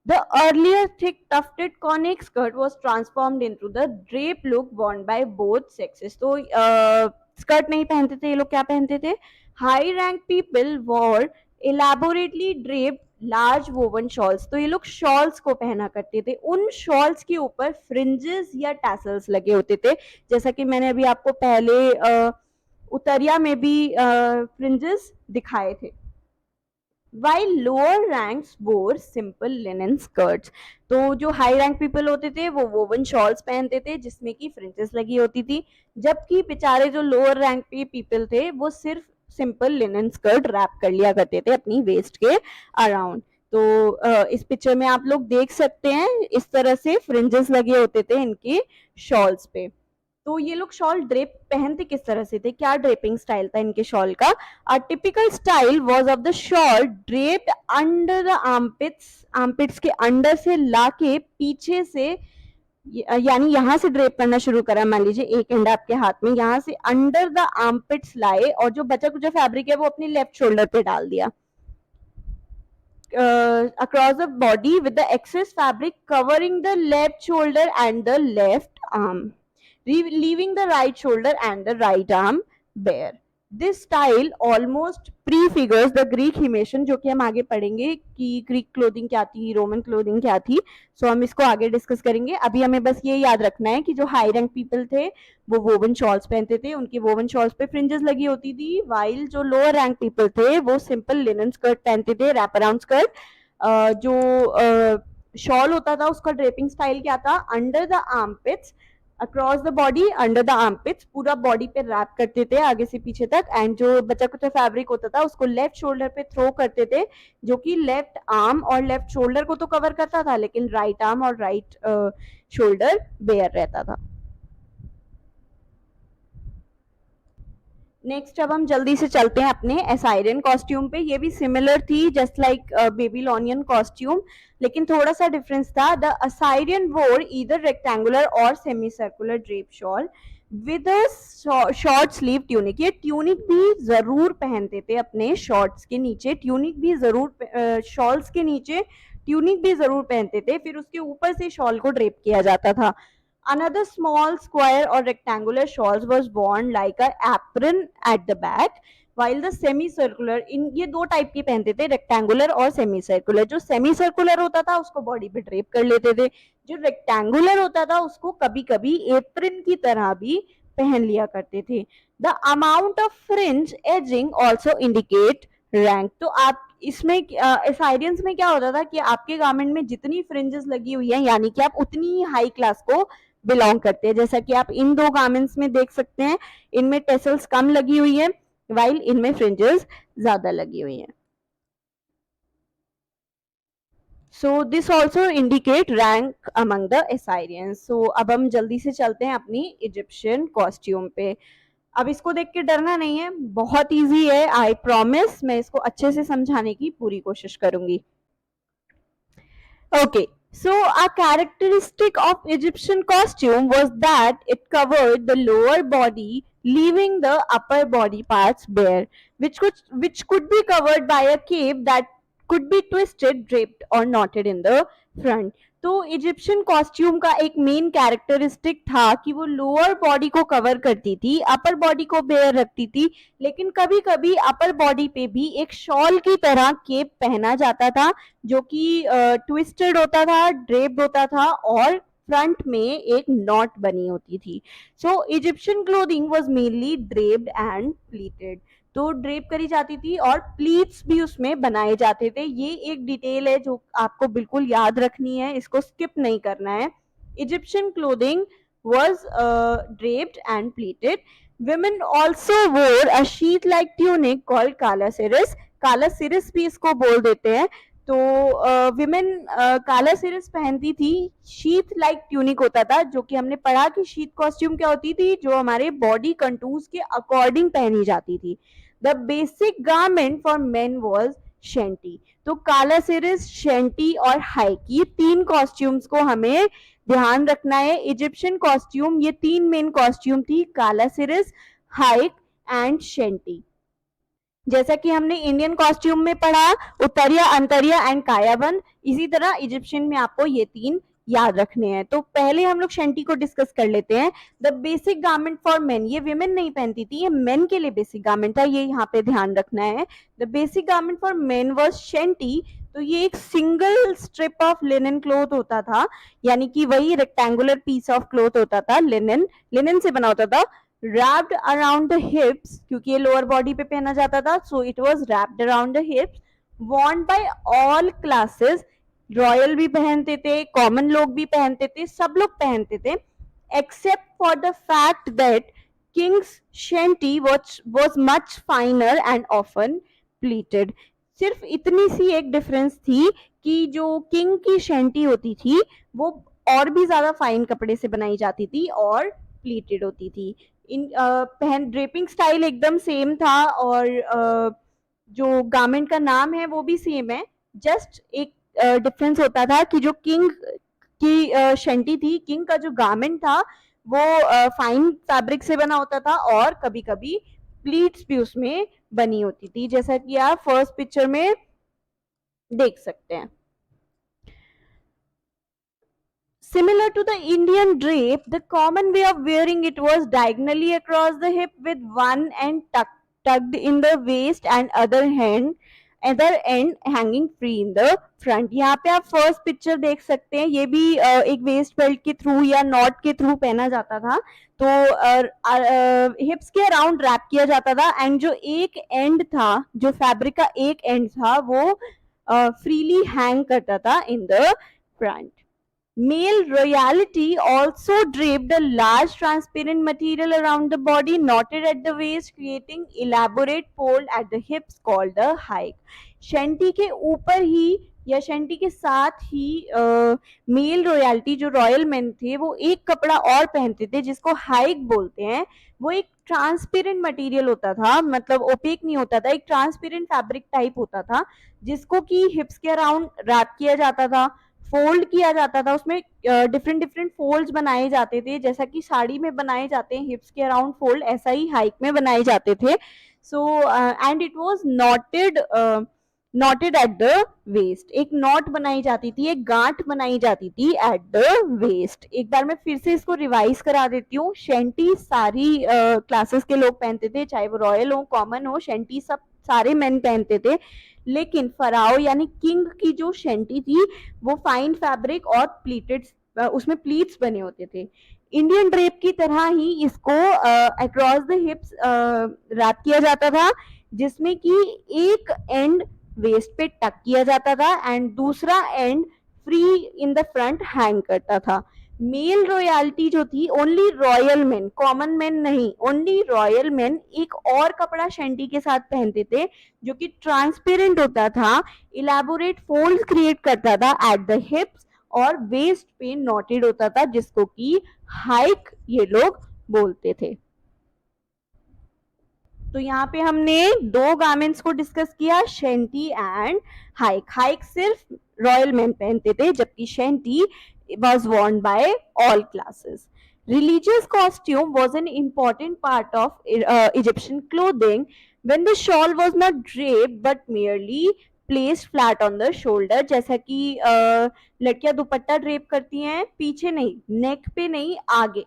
The earlier thick tufted conic skirt was transformed into the drape look worn by both sexes. तो स्कर्ट नहीं पहनते थे ये लोग, क्या पहनते थे? High rank people war elaborately draped large woven shawls. तो ये लोग शॉल्स को पहना करते थे, उन शॉल्स के ऊपर फ्रिंजेस या टैसल्स लगे होते थे, जैसा कि मैंने अभी आपको पहले उतरिया में भी फ्रिंजेस दिखाए थे। while lower ranks wore simple linen skirts। तो जो हाई रैंक पीपल होते थे वो वोवन शॉल्स पहनते थे जिसमें की फ्रिंजेस लगी होती थी, जबकि बेचारे जो लोअर रैंक पे पीपल थे वो सिर्फ सिंपल लिनन स्कर्ट रैप कर लिया करते थे अपनी वेस्ट के अराउंड। तो इस पिक्चर में आप लोग देख सकते हैं इस तरह से फ्रिंजेस लगे होते थे इनके शॉल्स पे। तो ये लोग शॉल ड्रेप पहनते किस तरह से थे, क्या ड्रेपिंग स्टाइल था इनके शॉल का? A typical style was of the shawl draped under the armpits, armpits के अंडर से लाके पीछे से, यानी यहाँ से ड्रेप करना शुरू करा, मान लीजिए एक एंड आपके हाथ में, यहाँ से अंडर द आर्मपिट्स लाए और जो बचा कुछ फैब्रिक है वो अपनी लेफ्ट शोल्डर पे डाल दिया। across the body with the excess fabric covering the left shoulder and the left arm, leaving the right shoulder and the right arm bare. This style almost prefigures the Greek himation, जो कि हम आगे पढ़ेंगे कि Greek clothing क्या थी, Roman clothing क्या थी। सो हम इसको आगे डिस्कस करेंगे। अभी हमें बस ये याद रखना है कि जो हाई रैंक पीपल थे वो वोवन शॉल्स पहनते थे, उनकी वोवन शॉल्स पे फ्रिंजेस लगी होती थी, वाइल जो लोअर रैंक पीपल थे वो सिंपल लिनन स्कर्ट पहनते थे, रैप अराउंड स्कर्ट। जो शॉल होता था उसका ड्रेपिंग स्टाइल क्या था? Under the armpits, across the body, under the armpits, पूरा बॉडी पे रैप करते थे आगे से पीछे तक, एंड जो बचा कुचा फैब्रिक होता था उसको लेफ्ट शोल्डर पे थ्रो करते थे, जो कि लेफ्ट आर्म और लेफ्ट शोल्डर को तो कवर करता था लेकिन राइट आर्म और राइट शोल्डर बेयर रहता था। नेक्स्ट अब हम जल्दी से चलते हैं अपने एसाइरियन कॉस्ट्यूम पे। ये भी सिमिलर थी जस्ट लाइक बेबीलोनियन कॉस्ट्यूम, लेकिन थोड़ा सा डिफरेंस था। द असाइरियन वोर ईदर रेक्टेंगुलर और semi circular drape shawl with short sleeve tunic. ये ट्यूनिक भी जरूर पहनते थे अपने शॉर्ट्स के नीचे, ट्यूनिक भी जरूर शॉल्स के नीचे ट्यूनिक भी जरूर पहनते थे, फिर उसके ऊपर से शॉल को ड्रेप किया जाता था। Another small square or rectangular shawls was worn like a apron at the back, while the semicircular, इन ये दो टाइप की पहनते थे, रेक्टेंगुलर और सेमी सर्कुलर। जो सेमी सर्कुलर होता था उसको बॉडी पे ड्रेप कर लेते थे, जो रेक्टेंगुलर होता था उसको कभी कभी एप्रिन की तरह भी पहन लिया करते थे। The amount of fringe ageing also indicate rank. तो आप इसमें एसाइरियंस में क्या होता था कि आपके गारमेंट में जितनी फ्रिंजेस लगी हुई है यानी कि आप उतनी हाई क्लास को बिलोंग करते हैं, जैसा कि आप इन दो गारमेंट्स में देख सकते हैं, इनमें टेसल्स कम लगी हुई है वाइल इनमें फ्रिंजेस ज्यादा लगी हुई हैं। So this also indicate rank among the Assyrians. सो अब हम जल्दी से चलते हैं अपनी इजिप्शियन कॉस्ट्यूम पे। अब इसको देख के डरना नहीं है, बहुत इजी है, आई प्रॉमिस। मैं इसको अच्छे से समझाने की पूरी कोशिश करूंगी। Okay, so a characteristic of Egyptian costume was that it covered the lower body, leaving the upper body parts bare, which could be covered by a cape that could be twisted, draped, or knotted in the front. तो Egyptian costume का एक main characteristic था कि वो lower body को cover करती थी, upper body को बेयर रखती थी, लेकिन कभी कभी अपर बॉडी पे भी एक शॉल की तरह केप पहना जाता था जो कि ट्विस्टेड होता था, ड्रेप्ड होता था और फ्रंट में एक नॉट बनी होती थी। So Egyptian clothing was mainly draped and pleated. तो ड्रेप करी जाती थी और प्लीट्स भी उसमें बनाए जाते थे। ये एक डिटेल है जो आपको बिल्कुल याद रखनी है, इसको स्किप नहीं करना है। Egyptian clothing was draped and pleated. Women also wore a sheath-like tunic called calasiris. कालासिरिस भी इसको बोल देते हैं। तो विमेन कालासिरिस पहनती थी, शीथ लाइक ट्यूनिक होता था, जो कि हमने पढ़ा कि शीथ कॉस्ट्यूम क्या होती थी, जो हमारे बॉडी कंटूर्स के अकॉर्डिंग पहनी जाती थी। The basic garment for main was शेंटी। तो काला सिरिस, शेंटी और हाइक, ये 3 कॉस्ट्यूम्स को हमें ध्यान रखना है। इजिप्शियन कॉस्ट्यूम, ये 3 मेन कॉस्ट्यूम थी, काला सिरिस, हाइक एंड शेंटी। जैसा कि हमने इंडियन कॉस्ट्यूम में पढ़ा, उत्तरिया, अंतरिया एंड कायाबंद, इसी तरह इजिप्शियन में आपको ये 3 याद रखने हैं। तो पहले हम लोग शेंटी को डिस्कस कर लेते हैं। The basic garment for main, ये विमेन नहीं पहनती थी, ये मेन के लिए बेसिक गारमेंट था, ये यहाँ पे ध्यान रखना है। The basic garment for main was शेंटी। तो ये एक single strip of linen cloth होता था, यानी कि वही रेक्टेंगुलर पीस ऑफ क्लोथ होता था, लिनन से बना होता था, wrapped around the hips, क्योंकि ये लोअर बॉडी पे पहना जाता था, so it was wrapped around the hips, worn by all classes, royal भी पहनते थे, कॉमन लोग भी पहनते थे, सब लोग पहनते थे, except for the fact that king's shanty was much finer and often pleated। सिर्फ इतनी सी एक डिफरेंस थी कि जो किंग की शेंटी होती थी वो और भी ज्यादा फाइन कपड़े से बनाई जाती थी और प्लीटेड होती थी। इन पहन ड्रेपिंग स्टाइल एकदम सेम था और जो गारमेंट का नाम है वो भी सेम है। जस्ट एक डिफरेंस होता था कि जो किंग की शेंटी थी, किंग का जो गारमेंट था वो फाइन फैब्रिक से बना होता था और कभी कभी प्लीट्स भी उसमें बनी होती थी, जैसा कि आप फर्स्ट पिक्चर में देख सकते हैं। Similar to the Indian drape, the common way of wearing it was diagonally across the hip with one end tucked in the waist and other end hanging free in the front। यहाँ पे आप first picture देख सकते हैं, ये भी एक waist belt के थ्रू या नॉट के थ्रू पहना जाता था। तो हिप्स के अराउंड रैप किया जाता था एंड जो एक एंड था, जो फैब्रिक का एक एंड था, वो फ्रीली हैंग करता था in the front. Male royalty also draped a large transparent material around the body, knotted at the waist, creating elaborate fold at the hips called the hike। शेंटी के ऊपर ही या शेंटी के साथ ही मेल रॉयल्टी, जो royal main थे, वो एक कपड़ा और पहनते थे जिसको हाइक बोलते हैं। वो एक ट्रांसपेरेंट मटेरियल होता था, मतलब ओपेक नहीं होता था, एक ट्रांसपेरेंट फैब्रिक टाइप होता था जिसको कि हिप्स के अराउंड रैप किया जाता था, फोल्ड किया जाता था, उसमें डिफरेंट डिफरेंट फोल्ड्स बनाए जाते थे, जैसा कि साड़ी में बनाए जाते हैं हिप्स के अराउंड फोल्ड, ऐसा ही हाइक में बनाए जाते थे। So and it was knotted at the waist, एक नॉट बनाई जाती थी, एक गांठ बनाई जाती थी एट द वेस्ट। एक बार मैं फिर से इसको रिवाइज करा देती हूँ। शेंटी सारी क्लासेस के लोग पहनते थे, चाहे वो रॉयल हो, कॉमन हो, शेंटी सब सारे मेन पहनते थे। लेकिन फराओ यानी किंग की जो शेंटी थी वो फाइन फैब्रिक और प्लीटेड, उसमें प्लीट्स बने होते थे। इंडियन ड्रेप की तरह ही इसको अक्रॉस द हिप्स रैप किया जाता था, जिसमें कि एक एंड वेस्ट पे टक किया जाता था एंड दूसरा and free in the front hang करता था। मेल रॉयल्टी जो थी, only royal main, common man नहीं, ओनली रॉयल मेन एक और कपड़ा शेंटी के साथ पहनते थे जो कि ट्रांसपेरेंट होता था, इलेबोरेट फोल्ड क्रिएट करता था एट द हिप्स और वेस्ट पे नॉटेड होता था, जिसको कि हाइक ये लोग बोलते थे। तो यहाँ पे हमने 2 गारमेंट्स को डिस्कस किया, शेंटी एंड हाइक। हाइक सिर्फ रॉयल मेन पहनते थे जबकि शेंटी was worn by all classes। Religious costume was an important part of Egyptian clothing when the shawl was not draped but merely placed flat on the shoulder। जैसा कि लड़कियां दुपट्टा drape करती हैं, पीछे नहीं, नेक पे नहीं, आगे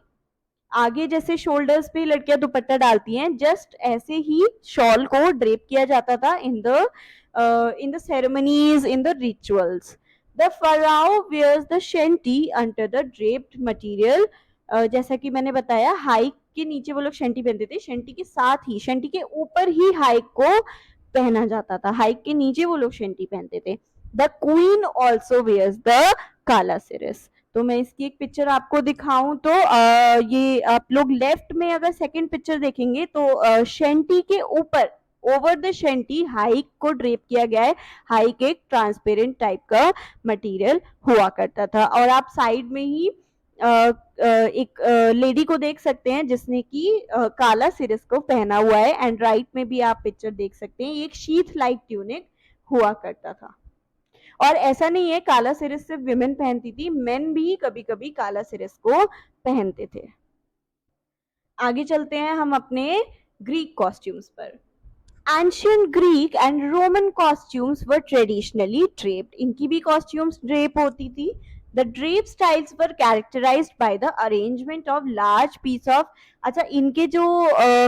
आगे जैसे शोल्डर्स पे लड़कियां दुपट्टा डालती हैं, जस्ट ऐसे ही शॉल को ड्रेप किया जाता था in the ceremonies, in the rituals. The pharaoh wears the shenti under the draped material. जैसा कि मैंने बताया, हाइक के नीचे वो लोग शेंटी पहनते थे, शेंटी के साथ ही, शेंटी के ऊपर ही हाइक को पहना जाता था, हाइक के नीचे वो लोग शेंटी पहनते थे। The queen also wears the kalasiris. तो मैं इसकी एक पिक्चर आपको दिखाऊं तो ये आप लोग लेफ्ट में अगर सेकंड पिक्चर देखेंगे तो शेंटी के ऊपर, ओवर द शेंटी, हाइक को ड्रेप किया गया है। हाइक एक ट्रांसपेरेंट टाइप का मटेरियल हुआ करता था और आप साइड में ही एक लेडी को देख सकते हैं जिसने कि काला सिरस्को पहना हुआ है, एंड राइट में भी आप पिक्चर देख सकते हैं, एक शीथ लाइक ट्यूनिक हुआ करता था। और ऐसा नहीं है काला सिरस सिर्फ विमेन पहनती थी, मेन भी कभी कभी काला सिरस को पहनते थे। आगे चलते हैं हम अपने ग्रीक कॉस्ट्यूम्स पर। Ancient Greek and Roman costumes were traditionally draped. इनकी भी costumes drape होती थी. The drape styles were characterized by the arrangement of large piece of, अच्छा इनके जो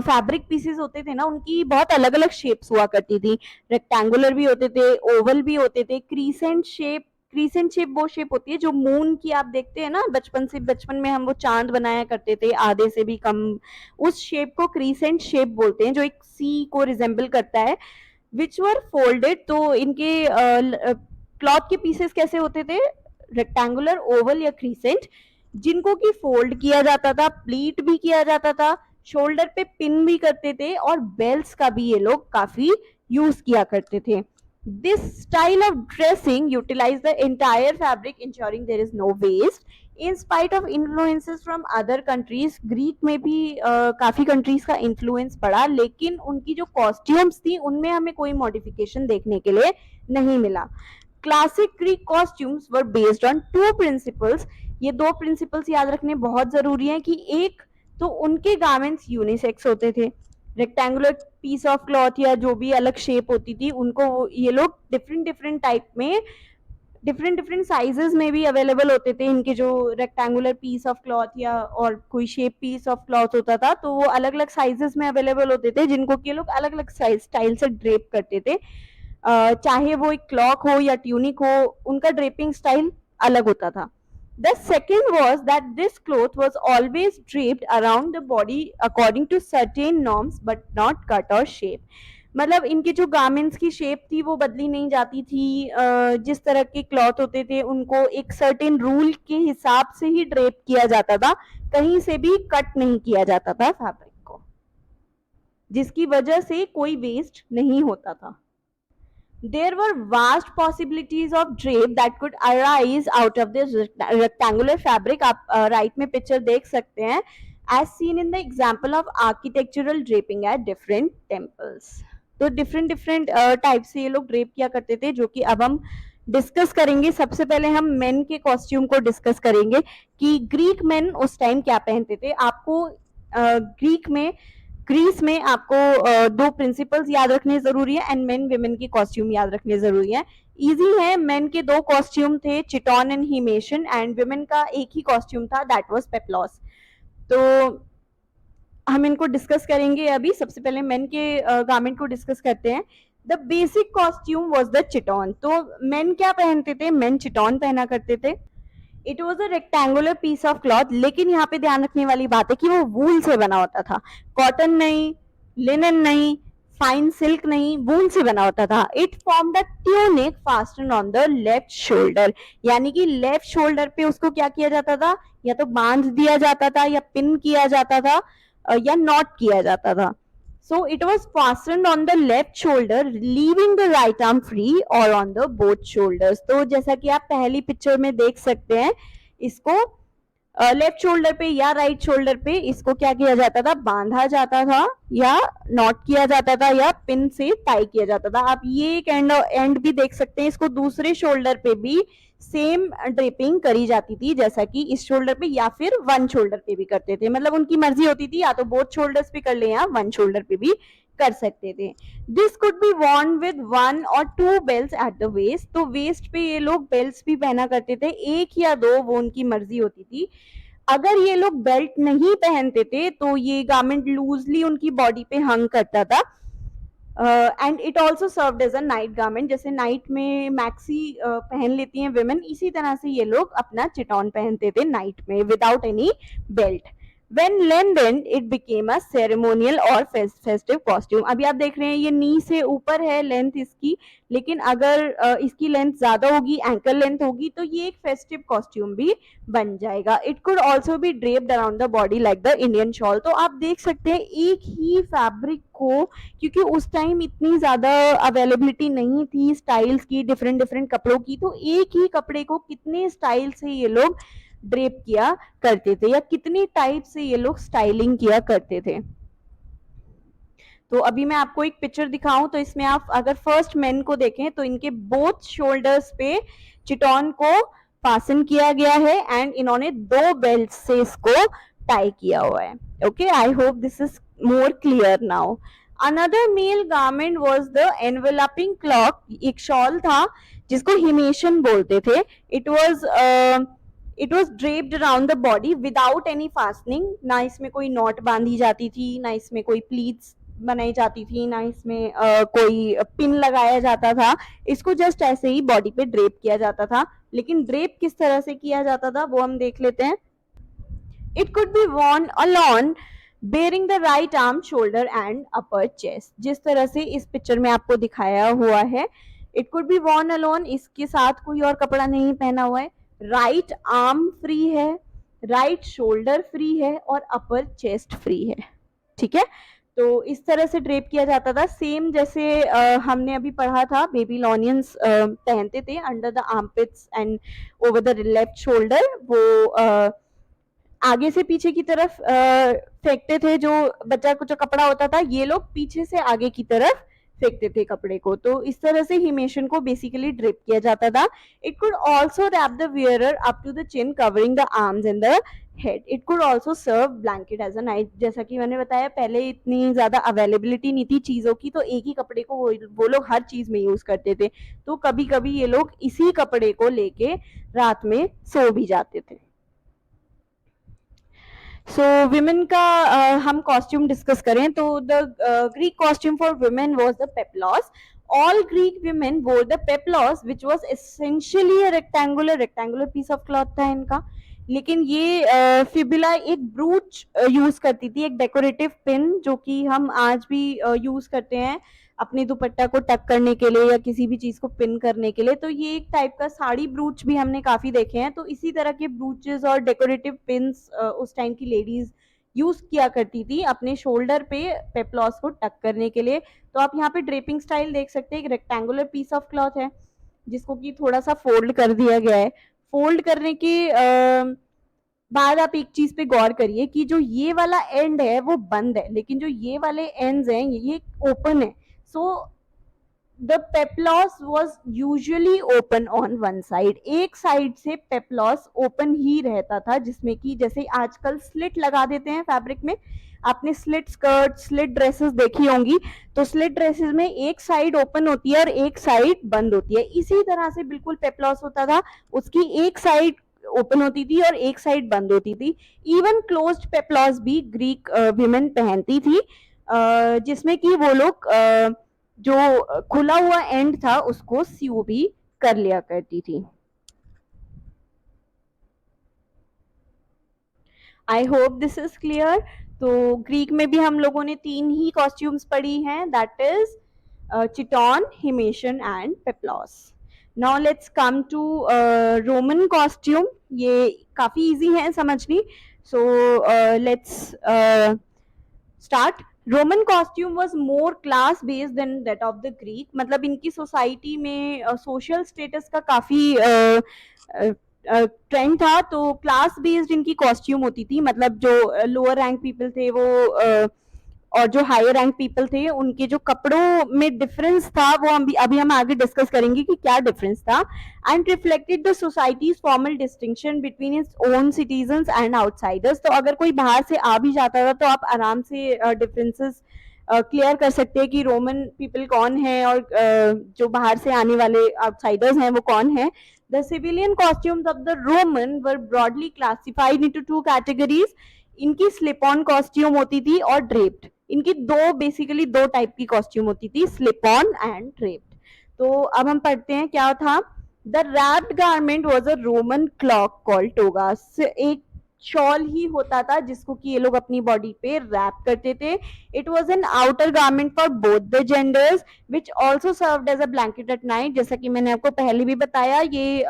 फैब्रिक पीसेस होते थे ना उनकी बहुत अलग अलग शेप्स हुआ करती थी, रेक्टेंगुलर भी होते थे, ओवल भी होते थे, क्रीसेंट शेप वो शेप होती है जो मून की आप देखते हैं ना, बचपन में हम वो चांद बनाया करते थे आधे से भी कम, उस शेप को क्रीसेंट शेप बोलते हैं जो एक सी को रिजेंबल करता है, विच वर फोल्डेड। तो इनके क्लॉथ के पीसेस कैसे होते थे, रेक्टेंगुलर, ओवल या क्रीसेंट, जिनको की फोल्ड किया जाता था, प्लीट भी किया जाता था, शोल्डर पे पिन भी करते थे, और बेल्ट्स का भी ये लोग काफी यूज किया करते थे। This style of dressing utilized the entire fabric, ensuring there is no waste. In spite of influences from other countries, Greek में भी काफी कंट्रीज का इन्फ्लुएंस पड़ा, लेकिन उनकी जो कॉस्ट्यूम्स थी उनमें हमें कोई मॉडिफिकेशन देखने के लिए नहीं मिला। Classic Greek costumes were based on to principles. ये दो प्रिंसिपल्स याद रखने बहुत जरूरी है कि एक तो उनके गारमेंट्स यूनिसेक्स होते थे, रेक्टेंगुलर पीस ऑफ क्लॉथ या जो भी अलग शेप होती थी उनको ये लोग डिफरेंट डिफरेंट टाइप में, डिफरेंट डिफरेंट साइजेस में भी अवेलेबल होते थे। इनके जो रेक्टेंगुलर पीस ऑफ क्लॉथ या और कोई शेप पीस ऑफ क्लॉथ होता था तो वो अलग अलग साइजेस में अवेलेबल होते थे, जिनको कि लोग अलग अलग स्टाइल से ड्रेप करते थे। चाहे वो एक क्लॉक हो या ट्यूनिक हो, उनका ड्रेपिंग स्टाइल अलग होता था। The second was that this cloth was always draped around the body according to certain norms but not cut or shape. मतलब इनके जो गारमेंट्स की शेप थी वो बदली नहीं जाती थी, जिस तरह के क्लॉथ होते थे उनको एक सर्टेन रूल के हिसाब से ही ड्रेप किया जाता था, कहीं से भी कट नहीं किया जाता था फैब्रिक को, जिसकी वजह से कोई वेस्ट नहीं होता था। There were vast possibilities of drape that could arise out of this rectangular fabric. आप राइट में पिक्चर देख सकते हैं, as seen in the example of architectural draping at different temples. तो डिफरेंट डिफरेंट टाइप से ये लोग ड्रेप किया करते थे, जो कि अब हम डिस्कस करेंगे। सबसे पहले हम मेन के कॉस्ट्यूम को डिस्कस करेंगे कि ग्रीक मेन उस टाइम क्या पहनते थे। आपको ग्रीस में आपको दो प्रिंसिपल्स याद रखने जरूरी है, एंड मेन विमेन की कॉस्ट्यूम याद रखने जरूरी है। इजी है, मेन के दो कॉस्ट्यूम थे, चिटॉन एंड हिमेशन, एंड विमेन का एक ही कॉस्ट्यूम था, दैट वाज पेप्लॉस। तो हम इनको डिस्कस करेंगे अभी। सबसे पहले मेन के गारमेंट को डिस्कस करते हैं। The basic costume was the chiton. तो मेन क्या पहनते थे, मेन चिटॉन पहना करते थे। It was a rectangular piece of cloth, लेकिन यहाँ पे ध्यान रखने वाली बात है कि वो वूल से बना होता था, कॉटन नहीं, लिनन नहीं, फाइन सिल्क नहीं, वूल से बना होता था। It form the tunic fasten on the left shoulder, यानी कि लेफ्ट शोल्डर पे उसको क्या किया जाता था, या तो बांध दिया जाता था या पिन किया जाता था या नॉट किया जाता था। So it was fastened on the left shoulder, leaving the right arm free or on the both shoulders. तो जैसा कि आप पहली पिक्चर में देख सकते हैं, इसको लेफ्ट शोल्डर पे या राइट शोल्डर पे इसको क्या किया जाता था, बांधा जाता था या नॉट किया जाता था या पिन से टाई किया जाता था। आप ये एक एंड भी देख सकते हैं, इसको दूसरे शोल्डर पे भी सेम ड्रेपिंग करी जाती थी जैसा कि इस शोल्डर पे, या फिर वन शोल्डर पे भी करते थे। मतलब उनकी मर्जी होती थी, या तो बोथ शोल्डर्स पे कर ले या वन शोल्डर पे भी कर सकते थे। This could be worn with one or two belts at the waist. तो वेस्ट पे ये लोग बेल्ट्स भी पहना करते थे, एक या दो, वो उनकी मर्जी होती थी। अगर ये लोग बेल्ट नहीं पहनते थे तो ये गारमेंट लूजली उनकी बॉडी पे हंग करता था। And it also served as a night garment, जैसे नाइट में मैक्सी पहन लेती हैं विमेन, इसी तरह से ये लोग अपना चिटॉन पहनते थे नाइट में without any belt. When lengthened, it became a ceremonial और festive costume. अभी आप देख रहे हैं ये नी से ऊपर है लेंथ इसकी, लेकिन अगर इसकी लेंथ ज्यादा होगी, एंकल लेंथ होगी, तो ये एक फेस्टिव कॉस्ट्यूम भी बन जाएगा। It could also be draped around the body like the Indian shawl. तो आप देख सकते हैं एक ही फैब्रिक को, क्योंकि उस टाइम इतनी ज्यादा अवेलेबिलिटी नहीं थी स्टाइल्स की, डिफरेंट डिफरेंट कपड़ों की, तो एक ही कपड़े को कितने स्टाइल से ये लोग ड्रेप किया करते थे, या कितनी टाइप से ये लोग स्टाइलिंग किया करते थे। तो अभी मैं आपको एक पिक्चर दिखाऊं तो इसमें आप अगर फर्स्ट मैन को देखें तो इनके बोथ शोल्डर्स पे चिटॉन को फासन किया गया है एंड इन्होंने 2 बेल्ट से इसको टाई किया हुआ है। Okay, I hope this is more clear now. Another male garment was the enveloping cloak, एक शॉल था जिसको हिमेशन बोलते थे। It was draped around the body without any fastening, ना इसमें कोई नॉट बांधी जाती थी, ना इसमें कोई प्लीट्स बनाई जाती थी, ना इसमें कोई पिन लगाया जाता था। इसको जस्ट ऐसे ही बॉडी पे ड्रेप किया जाता था। लेकिन ड्रेप किस तरह से किया जाता था वो हम देख लेते हैं। It could B worn alone bearing the right arm, shoulder and upper chest, जिस तरह से इस पिक्चर में आपको दिखाया हुआ है। It could B worn alone, इसके साथ कोई और कपड़ा नहीं पहना हुआ है, राइट आर्म फ्री है, राइट शोल्डर फ्री है और अपर चेस्ट फ्री है। ठीक है, तो इस तरह से ड्रेप किया जाता था, सेम जैसे हमने अभी पढ़ा था बेबीलोनियंस पहनते थे under the armpits and over the left shoulder. वो आगे से पीछे की तरफ फेंकते थे, जो बचा कुछ कपड़ा होता था ये लोग पीछे से आगे की तरफ फेंकते थे कपड़े को। तो इस तरह से हिमेशन को बेसिकली ड्रिप किया जाता था। It could also wrap the wearer up to the chin covering the arms and the head. It could also serve blanket as a night, जैसा कि मैंने बताया पहले इतनी ज्यादा अवेलेबिलिटी नहीं थी चीजों की, तो एक ही कपड़े को वो लोग हर चीज में यूज करते थे। तो कभी कभी ये लोग इसी कपड़े को लेके रात में सो भी जाते थे। सो विमेन का हम कॉस्ट्यूम डिस्कस करें तो the Greek costume for women was the peplos. All Greek women wore the peplos which was essentially a rectangular piece of cloth था इनका। लेकिन ये फिबुला एक ब्रूच यूज करती थी, एक डेकोरेटिव पिन जो कि हम आज भी यूज करते हैं अपने दुपट्टा को टक करने के लिए या किसी भी चीज को पिन करने के लिए। तो ये एक टाइप का साड़ी ब्रूच भी हमने काफी देखे हैं। तो इसी तरह के ब्रूचेस और डेकोरेटिव पिन्स उस टाइम की लेडीज यूज किया करती थी अपने शोल्डर पे पेप्लॉस को टक करने के लिए। तो आप यहाँ पे ड्रेपिंग स्टाइल देख सकते हैं, एक रेक्टेंगुलर पीस ऑफ क्लॉथ है जिसको कि थोड़ा सा फोल्ड कर दिया गया है। फोल्ड करने के बाद आप एक चीज पे गौर करिए कि जो ये वाला एंड है वो बंद है, लेकिन जो ये वाले एंड्स हैं ये ओपन है। So the peplos was usually open on one side, एक साइड से पेप्लॉस ओपन ही रहता था, जिसमें कि जैसे आजकल स्लिट लगा देते हैं फैब्रिक में। आपने स्लिट स्कर्ट, स्लिट ड्रेसेस देखी होंगी, तो स्लिट ड्रेसेस में एक साइड ओपन होती है और एक साइड बंद होती है। इसी तरह से बिल्कुल पेप्लॉस होता था, उसकी एक साइड ओपन होती थी और एक साइड बंद होती थी। इवन क्लोज्ड पेप्लॉस भी ग्रीक विमेन पहनती थी, जिसमें कि वो लोग जो खुला हुआ एंड था उसको सीव भी कर लिया करती थी। आई होप दिस इज क्लियर। तो ग्रीक में भी हम लोगों ने 3 ही कॉस्ट्यूम्स पढ़ी हैं, that is chiton, himation and peplos. Now let's come to Roman costume. ये काफी इजी है समझनी, so let's start. Roman costume was more class based than that of the Greek, मतलब इनकी सोसाइटी में सोशल स्टेटस का काफी ट्रेंड था। तो क्लास बेस्ड इनकी कॉस्ट्यूम होती थी, मतलब जो लोअर रैंक पीपल थे वो और जो हायर रैंक पीपल थे उनके जो कपड़ों में डिफरेंस था वो अभी हम आगे डिस्कस करेंगे कि क्या डिफरेंस था। And reflected the societies formal distinction between its own citizens and outsiders. तो अगर कोई बाहर से आ भी जाता था तो आप आराम से डिफरेंसेस क्लियर कर सकते हैं कि रोमन पीपल कौन है और जो बाहर से आने वाले आउटसाइडर्स हैं वो कौन है। The civilian costumes of the Roman were broadly classified into 2 categories. इनकी स्लिप ऑन कॉस्ट्यूम होती थी और ड्रेप्ड। इनकी बेसिकली दो टाइप की कॉस्ट्यूम होती थी, स्लिप ऑन एंड ड्रेप्ड। तो अब हम पढ़ते हैं क्या था। The wrapped garment was a Roman clock called toga. एक शॉल ही होता था जिसको कि ये लोग अपनी बॉडी पे रैप करते थे। It was an outer garment for both the genders which also served as a blanket at night. जैसा कि मैंने आपको पहले भी बताया, ये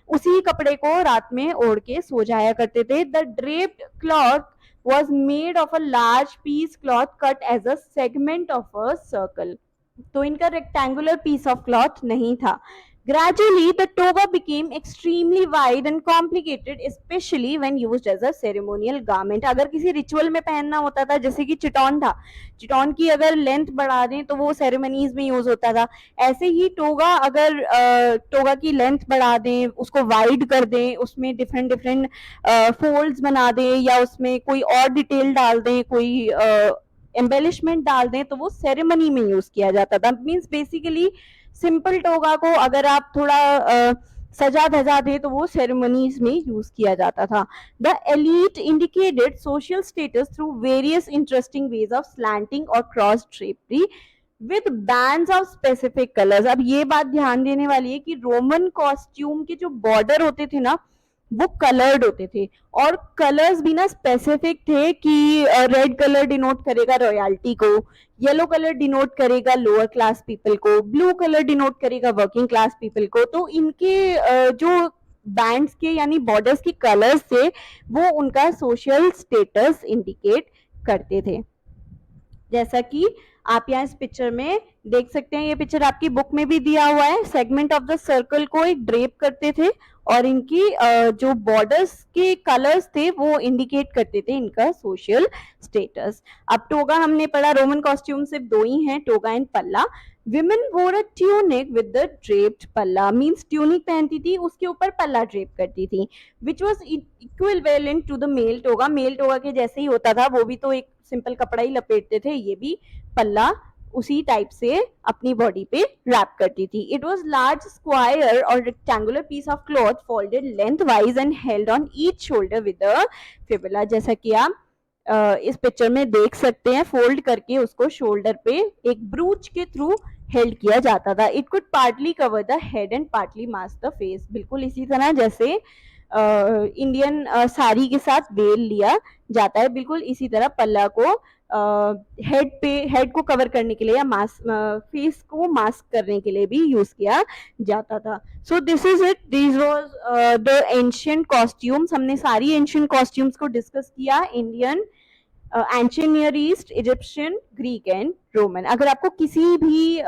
उसी कपड़े को रात में ओढ़ के सो जाया करते थे। The draped cloth was made of a large piece cloth cut as a segment of a circle। तो इनका रेक्टेंगुलर पीस ऑफ क्लॉथ नहीं था। Gradually, the toga became extremely wide and complicated, especially when used as a ceremonial garment. अगर किसी ritual में पहनना होता था, जैसे कि चिटॉन था, चिटॉन की अगर लेंथ बढ़ा दें तो वो सेरेमनीज में यूज होता था. ऐसे ही टोगा, अगर टोगा की लेंथ बढ़ा दें, उसको वाइड कर दें, उसमें डिफरेंट डिफरेंट फोल्ड्स बना दें या उसमें कोई और डिटेल डाल दें, कोई एम्बेलिशमेंट डाल दें, तो वो सेरेमनी में यूज किया जाता था. मीन्स बेसिकली सिंपल टोगा को अगर आप थोड़ा सजा धजा दे तो वो सेरेमनीज में यूज किया जाता था. The elite indicated social status through various interesting ways of slanting or cross drapery with bands of specific colours. अब ये बात ध्यान देने वाली है कि रोमन कॉस्ट्यूम के जो बॉर्डर होते थे ना, वो कलर्ड होते थे, और कलर्स भी ना स्पेसिफिक थे कि रेड कलर डिनोट करेगा रॉयल्टी को, येलो कलर डिनोट करेगा लोअर क्लास पीपल को, ब्लू कलर डिनोट करेगा वर्किंग क्लास पीपल को. तो इनके जो बैंड्स के यानी बॉर्डर्स के कलर्स थे, वो उनका सोशल स्टेटस इंडिकेट करते थे. जैसा कि आप यहाँ इस पिक्चर में देख सकते हैं, ये पिक्चर आपकी बुक में भी दिया हुआ है. सेगमेंट ऑफ द सर्कल को एक ड्रेप करते थे और इनकी जो बॉर्डर्स के कलर्स थे वो इंडिकेट करते थे इनका सोशल स्टेटस. अब टोगा हमने पढ़ा, रोमन कॉस्ट्यूम सिर्फ दो ही हैं, toga and palla. Women wore a tunic with the draped palla. Means tunic पहनती थी, उसके ऊपर पल्ला ड्रेप करती थी, which was equivalent to the male toga. Male toga के जैसे ही होता था, वो भी तो एक सिंपल कपड़ा ही लपेटते थे, ये भी पल्ला उसी टाइप से अपनी बॉडी पे रैप करती थी. इट वॉज लार्ज स्क्वायर और rectangular piece of cloth folded lengthwise and held on each shoulder with a fibula. जैसा कि आप इस पिक्चर में देख सकते हैं, फोल्ड करके उसको शोल्डर पे एक ब्रूच के थ्रू हेल्ड किया जाता था. It could partly cover the head and partly mask the face. बिल्कुल इसी तरह जैसे इंडियन साड़ी के साथ वेल लिया जाता है, बिल्कुल इसी तरह पल्ला को हेड को कवर करने के लिए या मास्क फेस को मास्क करने के लिए भी यूज किया जाता था. सो this is it, this was the ancient costumes. हमने सारी एंशिएंट कॉस्ट्यूम्स को डिस्कस किया, Indian, ancient near east, Egyptian, Greek and Roman. अगर आपको किसी भी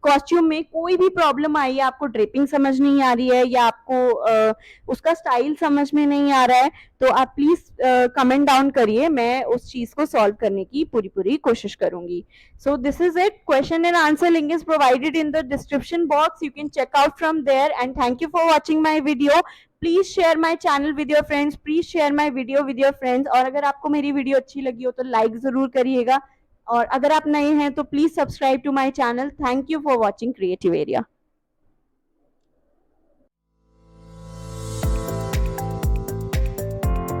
कॉस्ट्यूम में कोई भी प्रॉब्लम आई है, आपको ड्रेपिंग समझ नहीं आ रही है या आपको उसका स्टाइल समझ में नहीं आ रहा है, तो आप प्लीज कमेंट डाउन करिए, मैं उस चीज को सॉल्व करने की पूरी कोशिश करूंगी. So this is it. Question and answer link is provided in the description box, you can check out from there. And thank you for watching my video. Please share my channel with your friends, please share my video with your friends. और अगर आपको मेरी video अच्छी लगी हो तो like जरूर करिएगा, और अगर आप नए हैं तो please subscribe to my channel. Thank you for watching creative area.